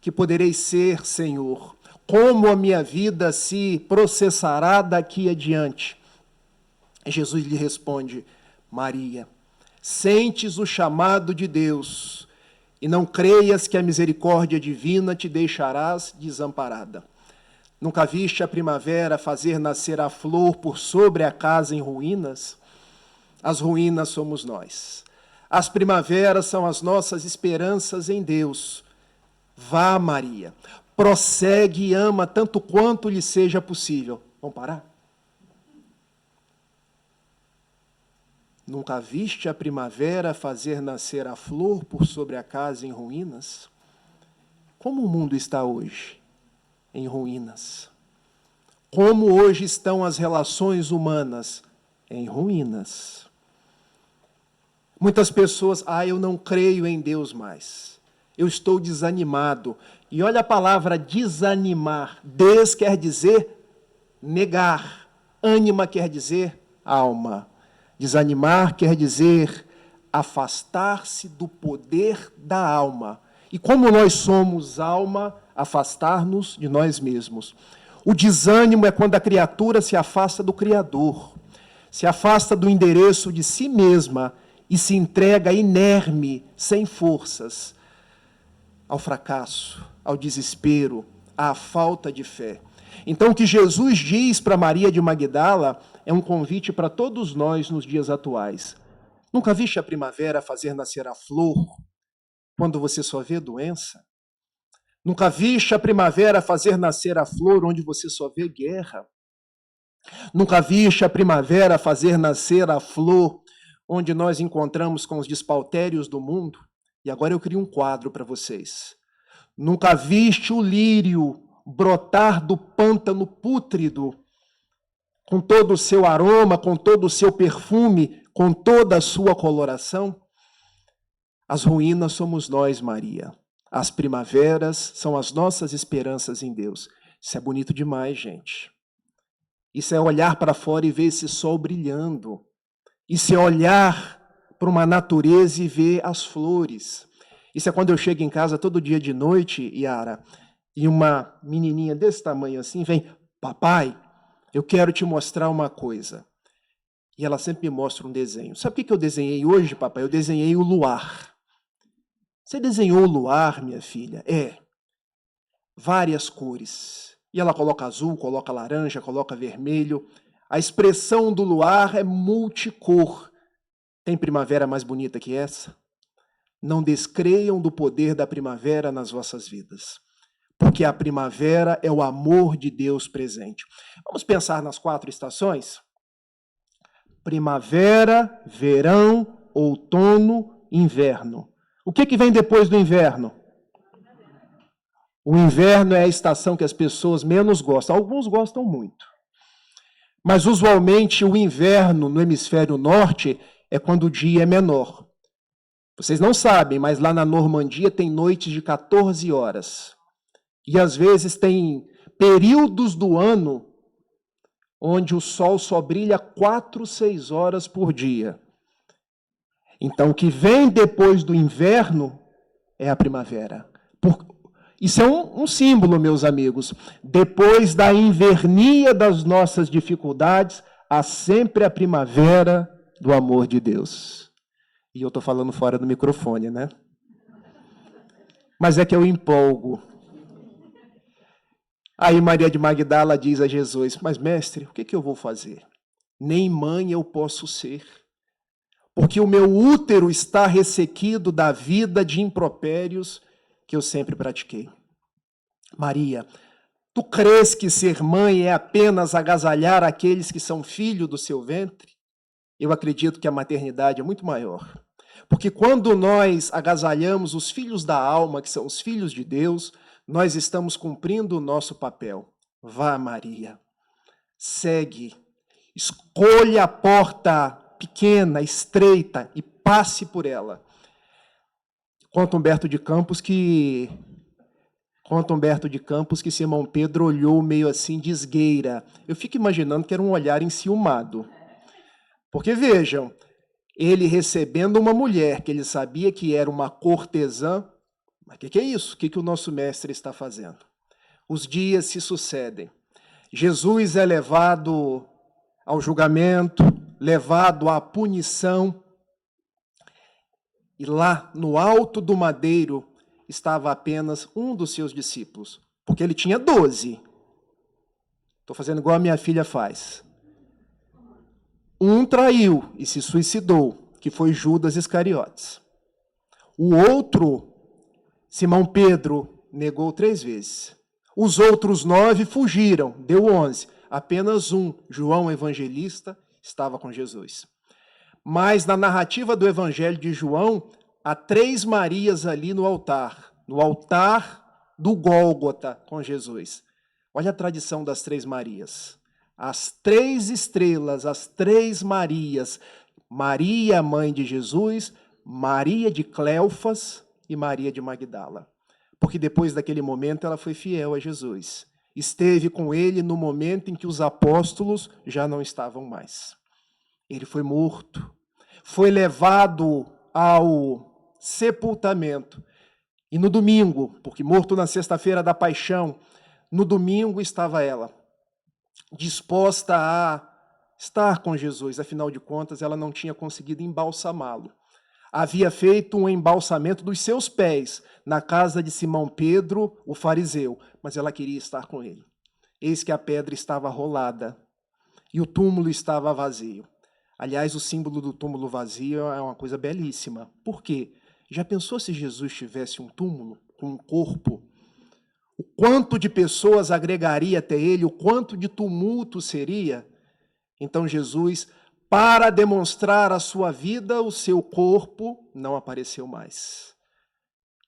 Que poderei ser, Senhor? Como a minha vida se processará daqui adiante? Jesus lhe responde: Maria, sentes o chamado de Deus e não creias que a misericórdia divina te deixarás desamparada. Nunca viste a primavera fazer nascer a flor por sobre a casa em ruínas? As ruínas somos nós. As primaveras são as nossas esperanças em Deus. Vá, Maria, prossegue e ama tanto quanto lhe seja possível. Vamos parar? Nunca viste a primavera fazer nascer a flor por sobre a casa em ruínas? Como o mundo está hoje? Em ruínas. Como hoje estão as relações humanas? Em ruínas. Muitas pessoas, eu não creio em Deus mais. Eu estou desanimado. E olha a palavra desanimar. Des quer dizer negar. Ânima quer dizer alma. Desanimar quer dizer afastar-se do poder da alma. E como nós somos alma, afastar-nos de nós mesmos. O desânimo é quando a criatura se afasta do Criador, se afasta do endereço de si mesma e se entrega inerme, sem forças, ao fracasso, ao desespero, à falta de fé. Então, o que Jesus diz para Maria de Magdala é um convite para todos nós nos dias atuais. Nunca viste a primavera fazer nascer a flor quando você só vê doença? Nunca viste a primavera fazer nascer a flor onde você só vê guerra? Nunca viste a primavera fazer nascer a flor onde nós encontramos com os despautérios do mundo? E agora eu crio um quadro para vocês. Nunca viste o lírio brotar do pântano pútrido, com todo o seu aroma, com todo o seu perfume, com toda a sua coloração? As ruínas somos nós, Maria. As primaveras são as nossas esperanças em Deus. Isso é bonito demais, gente. Isso é olhar para fora e ver esse sol brilhando. Isso é olhar para uma natureza e ver as flores. Isso é quando eu chego em casa todo dia de noite, Yara, e uma menininha desse tamanho assim vem, papai, eu quero te mostrar uma coisa. E ela sempre me mostra um desenho. Sabe o que eu desenhei hoje, papai? Eu desenhei o luar. Você desenhou o luar, minha filha? É. Várias cores. E ela coloca azul, coloca laranja, coloca vermelho. A expressão do luar é multicor. Tem primavera mais bonita que essa? Não descreiam do poder da primavera nas vossas vidas. Porque a primavera é o amor de Deus presente. Vamos pensar nas 4 estações? Primavera, verão, outono, inverno. O que vem depois do inverno? O inverno é a estação que as pessoas menos gostam. Alguns gostam muito. Mas, usualmente, o inverno no hemisfério norte é quando o dia é menor. Vocês não sabem, mas lá na Normandia tem noites de 14 horas. E, às vezes, tem períodos do ano onde o sol só brilha 4, 6 horas por dia. Então, o que vem depois do inverno é a primavera. Isso é um símbolo, meus amigos. Depois da invernia das nossas dificuldades, há sempre a primavera do amor de Deus. E eu estou falando fora do microfone, né? Mas é que eu empolgo. Aí Maria de Magdala diz a Jesus, mas mestre, o que eu vou fazer? Nem mãe eu posso ser. Porque o meu útero está ressequido da vida de impropérios que eu sempre pratiquei. Maria, tu crês que ser mãe é apenas agasalhar aqueles que são filho do seu ventre? Eu acredito que a maternidade é muito maior. Porque quando nós agasalhamos os filhos da alma, que são os filhos de Deus, nós estamos cumprindo o nosso papel. Vá, Maria, segue, escolha a porta pequena, estreita, e passe por ela. Conta Humberto de Campos que Simão Pedro olhou meio assim de esgueira. Eu fico imaginando que era um olhar enciumado. Porque vejam, ele recebendo uma mulher que ele sabia que era uma cortesã, mas o que é isso? O que o nosso mestre está fazendo? Os dias se sucedem. Jesus é levado ao julgamento, levado à punição. E lá, no alto do madeiro, estava apenas um dos seus discípulos. Porque ele tinha 12. Estou fazendo igual a minha filha faz. Um traiu e se suicidou, que foi Judas Iscariotes. O outro, Simão Pedro, negou 3 vezes. Os outros 9 fugiram, deu 11. Apenas um, João Evangelista, estava com Jesus. Mas na narrativa do Evangelho de João, há 3 Marias ali no altar do Gólgota com Jesus. Olha a tradição das 3 Marias. As 3 estrelas, as 3 Marias, Maria, mãe de Jesus, Maria de Cleofas e Maria de Magdala. Porque depois daquele momento ela foi fiel a Jesus. Esteve com ele no momento em que os apóstolos já não estavam mais. Ele foi morto, foi levado ao sepultamento. E no domingo, porque morto na sexta-feira da paixão, no domingo estava ela, disposta a estar com Jesus. Afinal de contas, ela não tinha conseguido embalsamá-lo. Havia feito um embalsamento dos seus pés na casa de Simão Pedro, o fariseu, mas ela queria estar com ele. Eis que a pedra estava rolada e o túmulo estava vazio. Aliás, o símbolo do túmulo vazio é uma coisa belíssima. Por quê? Já pensou se Jesus tivesse um túmulo com um corpo? O quanto de pessoas agregaria até ele, o quanto de tumulto seria? Então Jesus, para demonstrar a sua vida, o seu corpo não apareceu mais.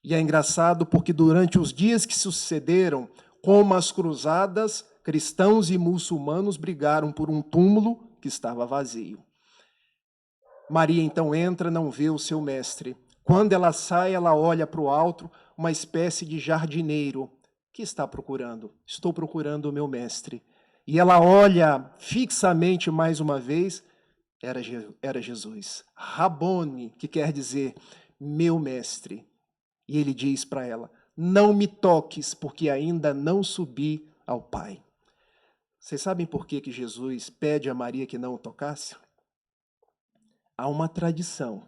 E é engraçado porque durante os dias que sucederam, como as cruzadas, cristãos e muçulmanos brigaram por um túmulo que estava vazio. Maria então entra, não vê o seu mestre. Quando ela sai, ela olha para o alto, uma espécie de jardineiro. Que está procurando? Estou procurando o meu mestre. E ela olha fixamente mais uma vez, era Jesus. Rabone, que quer dizer meu mestre. E ele diz para ela, não me toques, porque ainda não subi ao Pai. Vocês sabem por que Jesus pede a Maria que não o tocasse? Há uma tradição.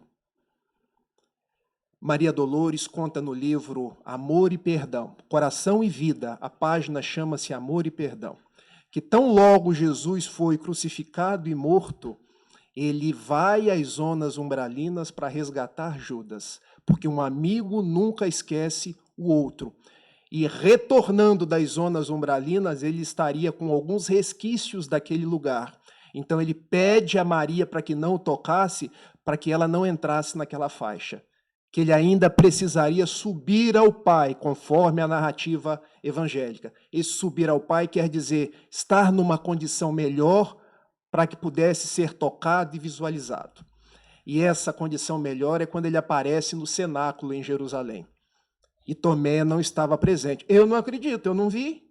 Maria Dolores conta no livro Amor e Perdão, Coração e Vida, a página chama-se Amor e Perdão, que tão logo Jesus foi crucificado e morto, ele vai às zonas umbralinas para resgatar Judas, porque um amigo nunca esquece o outro. E retornando das zonas umbralinas, ele estaria com alguns resquícios daquele lugar. Então ele pede a Maria para que não o tocasse, para que ela não entrasse naquela faixa. Que ele ainda precisaria subir ao Pai, conforme a narrativa evangélica. Esse subir ao Pai quer dizer estar numa condição melhor para que pudesse ser tocado e visualizado. E essa condição melhor é quando ele aparece no cenáculo em Jerusalém. E Tomé não estava presente. Eu não acredito, eu não vi.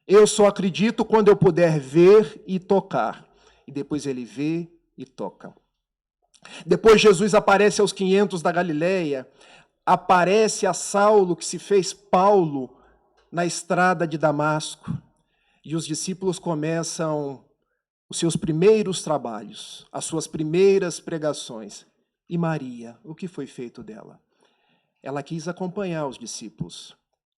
Eu só acredito quando eu puder ver e tocar. E depois ele vê e toca. Depois Jesus aparece aos 500 da Galileia, aparece a Saulo, que se fez Paulo, na estrada de Damasco. E os discípulos começam os seus primeiros trabalhos, as suas primeiras pregações. E Maria, o que foi feito dela? Ela quis acompanhar os discípulos,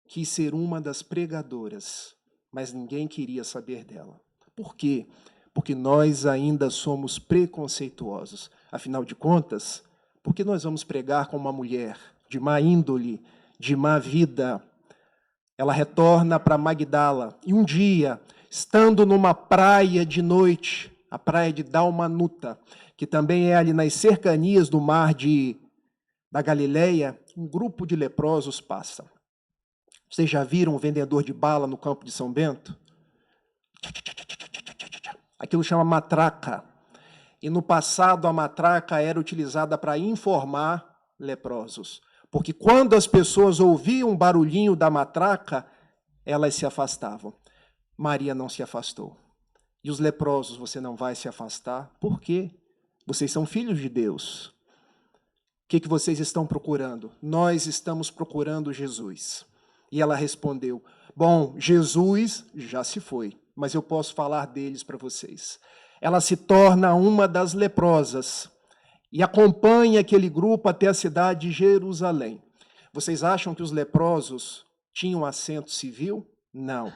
quis ser uma das pregadoras, mas ninguém queria saber dela. Por quê? Porque nós ainda somos preconceituosos. Afinal de contas, por que nós vamos pregar com uma mulher de má índole, de má vida? Ela retorna para Magdala e um dia, estando numa praia de noite, a praia de Dalmanuta, que também é ali nas cercanias do mar da Galileia, um grupo de leprosos passa. Vocês já viram o vendedor de bala no campo de São Bento? Aquilo chama matraca. E no passado a matraca era utilizada para informar leprosos. Porque quando as pessoas ouviam um barulhinho da matraca, elas se afastavam. Maria não se afastou. E os leprosos, você não vai se afastar? Por quê? Vocês são filhos de Deus. O que vocês estão procurando? Nós estamos procurando Jesus. E ela respondeu, bom, Jesus já se foi, mas eu posso falar deles para vocês. Ela se torna uma das leprosas e acompanha aquele grupo até a cidade de Jerusalém. Vocês acham que os leprosos tinham assento civil? Não.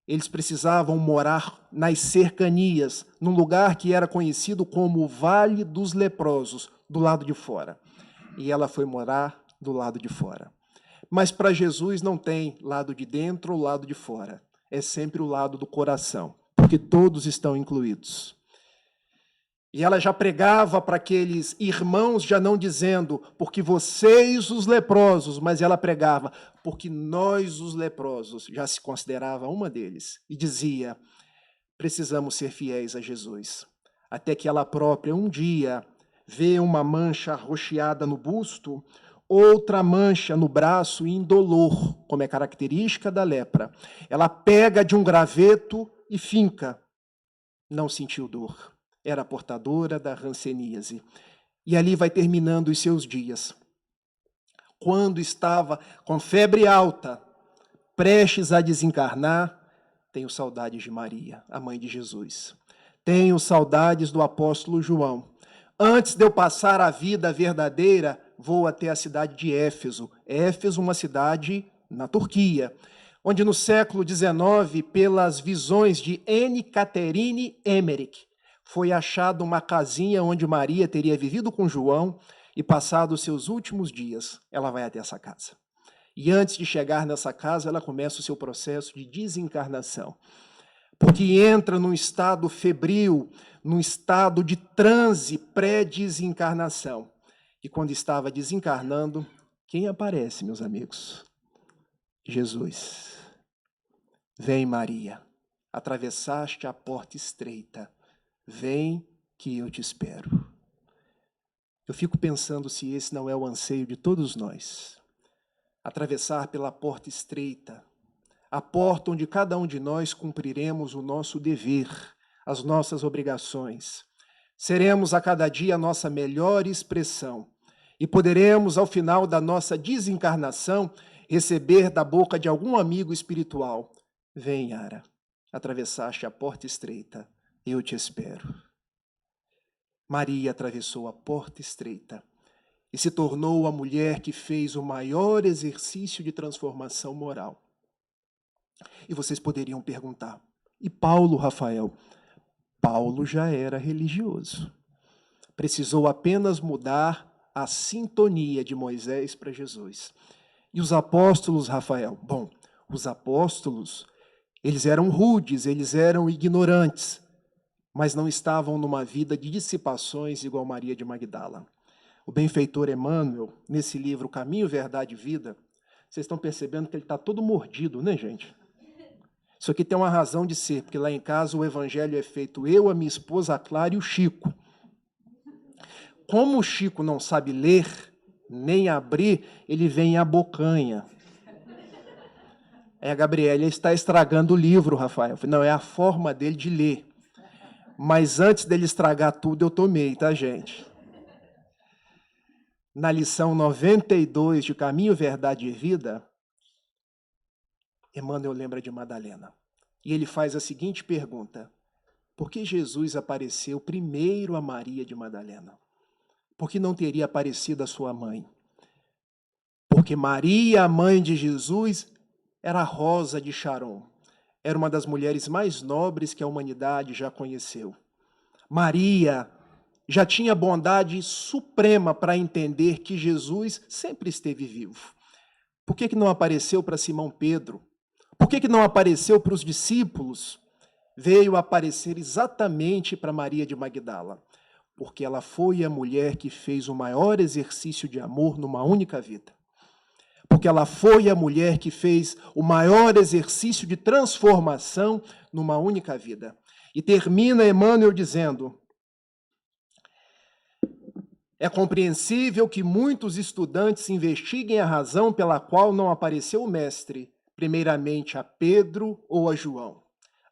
Eles precisavam morar nas cercanias, num lugar que era conhecido como o Vale dos Leprosos, do lado de fora. E ela foi morar do lado de fora. Mas para Jesus não tem lado de dentro ou lado de fora. É sempre o lado do coração, porque todos estão incluídos. E ela já pregava para aqueles irmãos, já não dizendo, porque vocês os leprosos, mas ela pregava, porque nós os leprosos, já se considerava uma deles. E dizia, precisamos ser fiéis a Jesus. Até que ela própria, um dia, vê uma mancha arroxeada no busto, outra mancha no braço indolor, como é característica da lepra. Ela pega de um graveto e finca. Não sentiu dor. era portadora da hanseníase. E ali vai terminando os seus dias. Quando estava com febre alta, prestes a desencarnar, tenho saudades de Maria, a mãe de Jesus. Tenho saudades do apóstolo João. Antes de eu passar a vida verdadeira, vou até a cidade de Éfeso. Éfeso, uma cidade na Turquia, onde no século XIX, pelas visões de Anne Catherine Emmerich, foi achada uma casinha onde Maria teria vivido com João e passado os seus últimos dias. Ela vai até essa casa. E antes de chegar nessa casa, ela começa o seu processo de desencarnação. Porque entra num estado febril, num estado de transe pré-desencarnação. E quando estava desencarnando, quem aparece, meus amigos? Jesus. Vem, Maria, atravessaste a porta estreita. Vem que eu te espero. Eu fico pensando se esse não é o anseio de todos nós. Atravessar pela porta estreita, a porta onde cada um de nós cumpriremos o nosso dever, as nossas obrigações. Seremos a cada dia a nossa melhor expressão e poderemos, ao final da nossa desencarnação, receber da boca de algum amigo espiritual: vem, Yara, atravessaste a porta estreita, eu te espero. Maria atravessou a porta estreita e se tornou a mulher que fez o maior exercício de transformação moral. E vocês poderiam perguntar: e Paulo, Rafael? Paulo já era religioso. Precisou apenas mudar a sintonia de Moisés para Jesus. E os apóstolos, Rafael? Bom, os apóstolos, eles eram rudes, eles eram ignorantes, mas não estavam numa vida de dissipações igual Maria de Magdala. O benfeitor Emmanuel, nesse livro Caminho, Verdade e Vida, vocês estão percebendo que ele está todo mordido, né, gente? Isso aqui tem uma razão de ser, porque lá em casa o evangelho é feito eu, a minha esposa, a Clara e o Chico. Como o Chico não sabe ler, nem abrir, ele vem à bocanha. A Gabriela está estragando o livro, Rafael. Não, é a forma dele de ler. Mas antes dele estragar tudo, eu tomei, tá, gente? Na lição 92 de Caminho, Verdade e Vida, Emmanuel lembra de Madalena. E ele faz a seguinte pergunta: por que Jesus apareceu primeiro a Maria de Madalena? Por que não teria aparecido a sua mãe? Porque Maria, a mãe de Jesus, era Rosa de Sharon. Era uma das mulheres mais nobres que a humanidade já conheceu. Maria já tinha bondade suprema para entender que Jesus sempre esteve vivo. Por que não apareceu para Simão Pedro? Por que não apareceu para os discípulos? Veio aparecer exatamente para Maria de Magdala, porque ela foi a mulher que fez o maior exercício de amor numa única vida. Porque ela foi a mulher que fez o maior exercício de transformação numa única vida. E termina Emmanuel dizendo: é compreensível que muitos estudantes investiguem a razão pela qual não apareceu o Mestre, primeiramente a Pedro ou a João,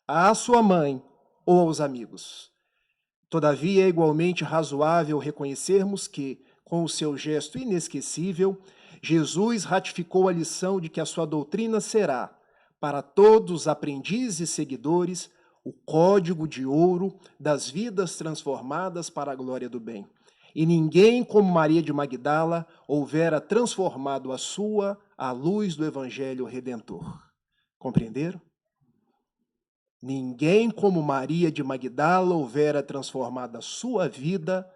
à sua mãe ou aos amigos. Todavia, é igualmente razoável reconhecermos que, com o seu gesto inesquecível, Jesus ratificou a lição de que a sua doutrina será, para todos os aprendizes e seguidores, o código de ouro das vidas transformadas para a glória do bem. E ninguém, como Maria de Magdala, houvera transformado a sua à luz do Evangelho Redentor. Compreenderam? Ninguém, como Maria de Magdala, houvera transformado a sua vida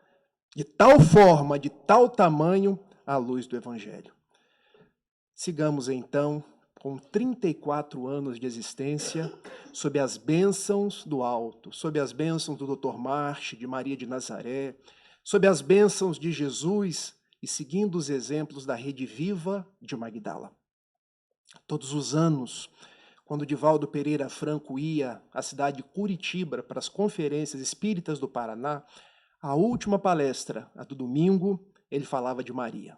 de tal forma, de tal tamanho, à luz do Evangelho. Sigamos, então, com 34 anos de existência, sob as bênçãos do alto, sob as bênçãos do Dr. March, de Maria de Nazaré, sob as bênçãos de Jesus e seguindo os exemplos da Rede Viva de Magdala. Todos os anos, quando Divaldo Pereira Franco ia à cidade de Curitiba para as conferências espíritas do Paraná, a última palestra, a do domingo, ele falava de Maria.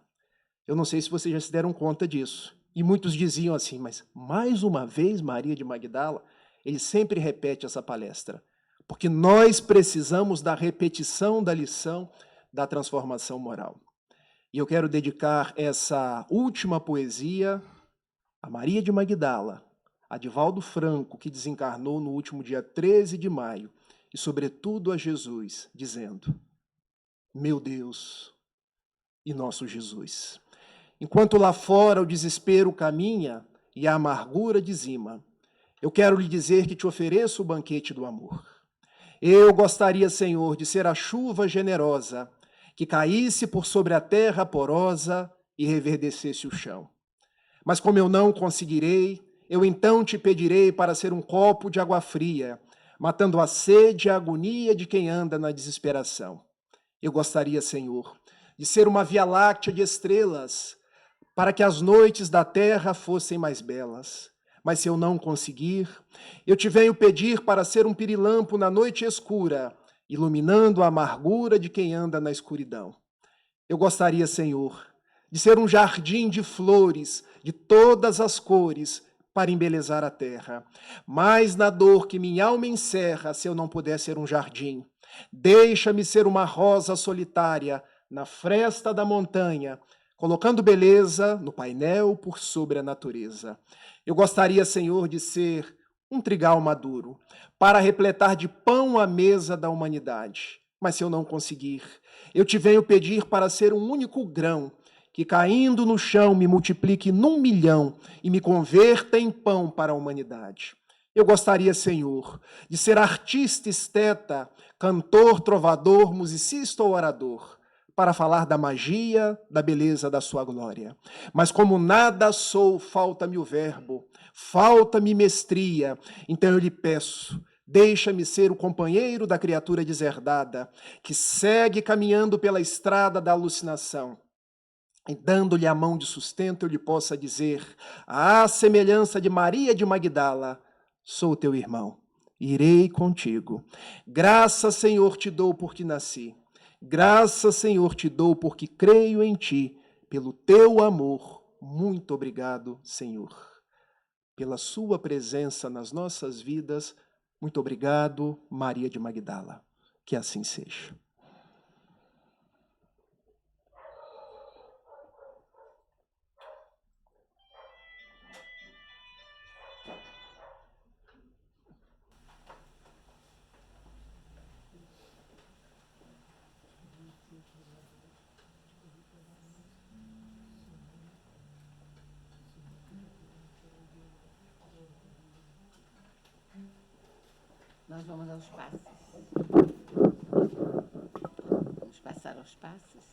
Eu não sei se vocês já se deram conta disso. E muitos diziam assim, mas mais uma vez Maria de Magdala? Ele sempre repete essa palestra, porque nós precisamos da repetição da lição da transformação moral. E eu quero dedicar essa última poesia a Maria de Magdala, a Divaldo Franco, que desencarnou no último dia 13 de maio, e sobretudo a Jesus, dizendo: meu Deus e nosso Jesus. Enquanto lá fora o desespero caminha e a amargura dizima, eu quero lhe dizer que te ofereço o banquete do amor. Eu gostaria, Senhor, de ser a chuva generosa que caísse por sobre a terra porosa e reverdecesse o chão. Mas como eu não conseguirei, eu então te pedirei para ser um copo de água fria, matando a sede e a agonia de quem anda na desesperação. Eu gostaria, Senhor, de ser uma via láctea de estrelas, para que as noites da terra fossem mais belas. Mas se eu não conseguir, eu te venho pedir para ser um pirilampo na noite escura, iluminando a amargura de quem anda na escuridão. Eu gostaria, Senhor, de ser um jardim de flores de todas as cores para embelezar a terra. Mas na dor que minha alma encerra, se eu não puder ser um jardim, deixa-me ser uma rosa solitária na fresta da montanha, colocando beleza no painel por sobre a natureza. Eu gostaria, Senhor, de ser um trigal maduro, para repletar de pão a mesa da humanidade. Mas se eu não conseguir, eu te venho pedir para ser um único grão, que caindo no chão me multiplique num milhão e me converta em pão para a humanidade. Eu gostaria, Senhor, de ser artista esteta, cantor, trovador, musicista ou orador, para falar da magia, da beleza da sua glória. Mas como nada sou, falta-me o verbo, falta-me mestria, então eu lhe peço, deixa-me ser o companheiro da criatura deserdada, que segue caminhando pela estrada da alucinação. E dando-lhe a mão de sustento, eu lhe possa dizer, à semelhança de Maria de Magdala, sou teu irmão, irei contigo. Graças, Senhor, te dou porque nasci. Graças, Senhor, te dou porque creio em ti, pelo teu amor. Muito obrigado, Senhor, pela sua presença nas nossas vidas. Muito obrigado, Maria de Magdala. Que assim seja. Nós vamos aos passos. Vamos passar aos passos.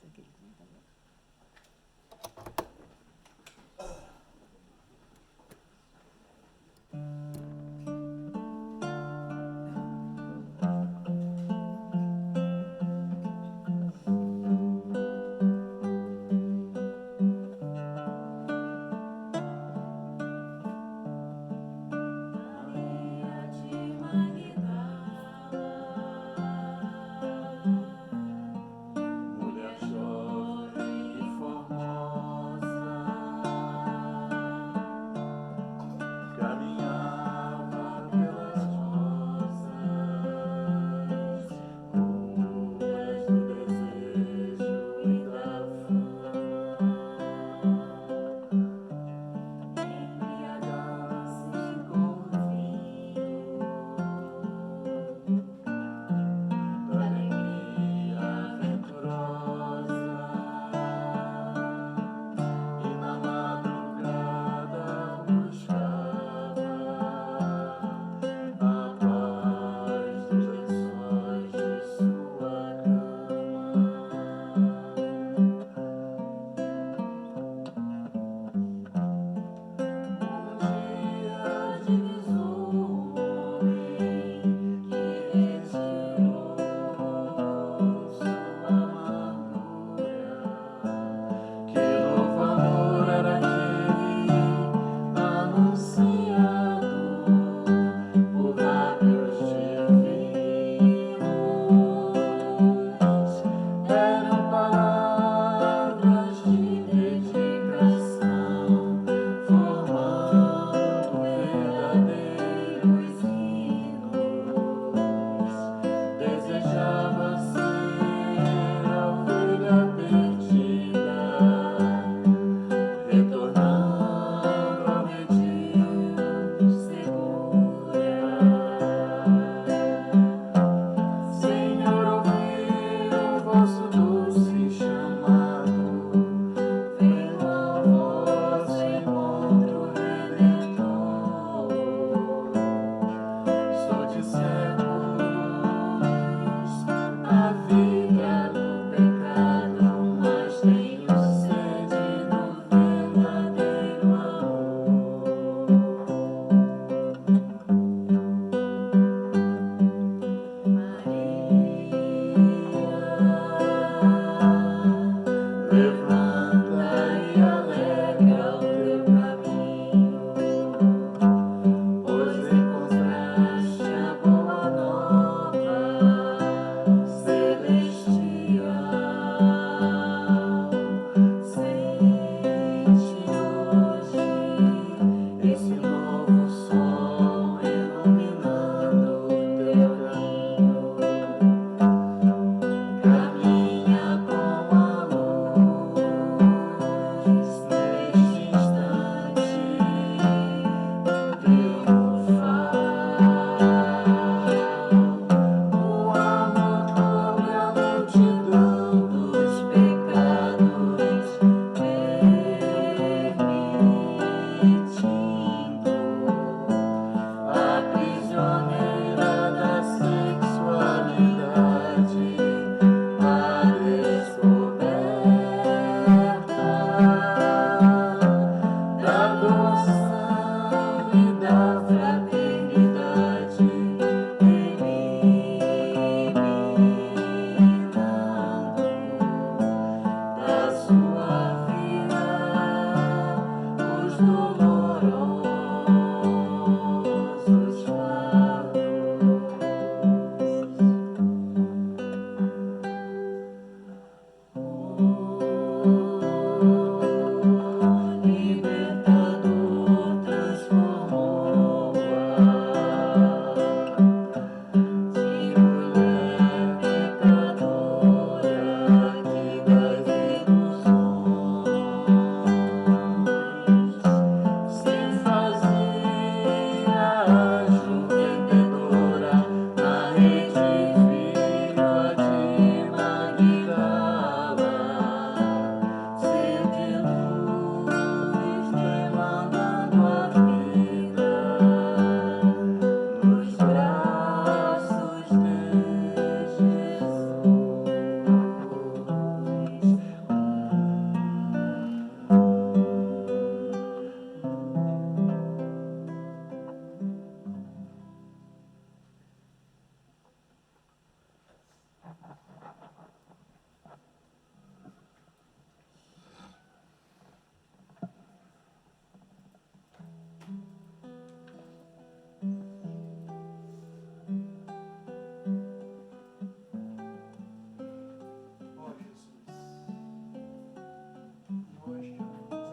Mulher jovem levanta e alegra o teu caminho, pois encontraste a boa nova celestial. Sente hoje esse novo sol iluminando o teu caminho. Caminha com a luz neste instante triunfal. O amor cobre a multidão dos pecados, permitindo a prisioneira da sexualidade a descoberta da doação e da fraternidade, eliminando da sua vida os dolorosos fardos. O libertador transformou-a de mulher pecadora que das ilusões se fazia anjo vendedora na rede viva de Magdala, ser de luz demandando a vida nos braços de Jesus. Ó Jesus, nós te amamos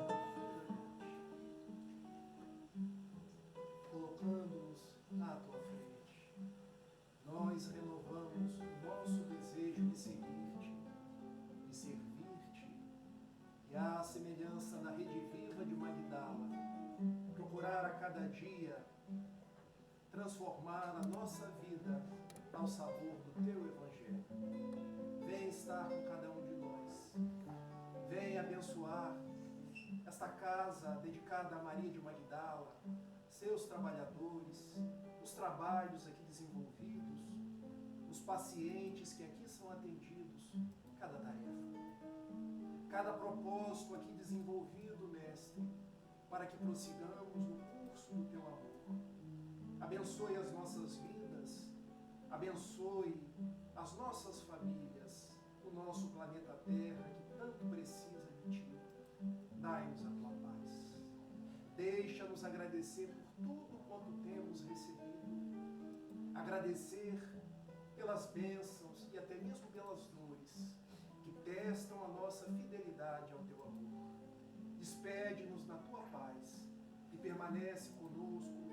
colocando-nos à tua frente. Nós renovamos o nosso desejo de seguir-te, de servir-te, e à semelhança da rede viva de Magdala, procurar a cada dia transformar a nossa vida ao sabor do teu Evangelho. Vem estar com cada um de nós. Vem abençoar esta casa dedicada a Maria de Magdala, seus trabalhadores, os trabalhos aqui desenvolvidos, os pacientes que aqui são atendidos, cada tarefa, cada propósito aqui desenvolvido, Mestre, para que prossigamos no curso do teu amor. Abençoe as nossas vidas, abençoe as nossas famílias, o nosso planeta Terra, que tanto precisa de Ti. Dai-nos a Tua paz. Deixa-nos agradecer por tudo quanto temos recebido. Agradecer pelas bênçãos e até mesmo pelas dores que testam a nossa fidelidade ao Teu amor. Despede-nos na Tua paz e permanece conosco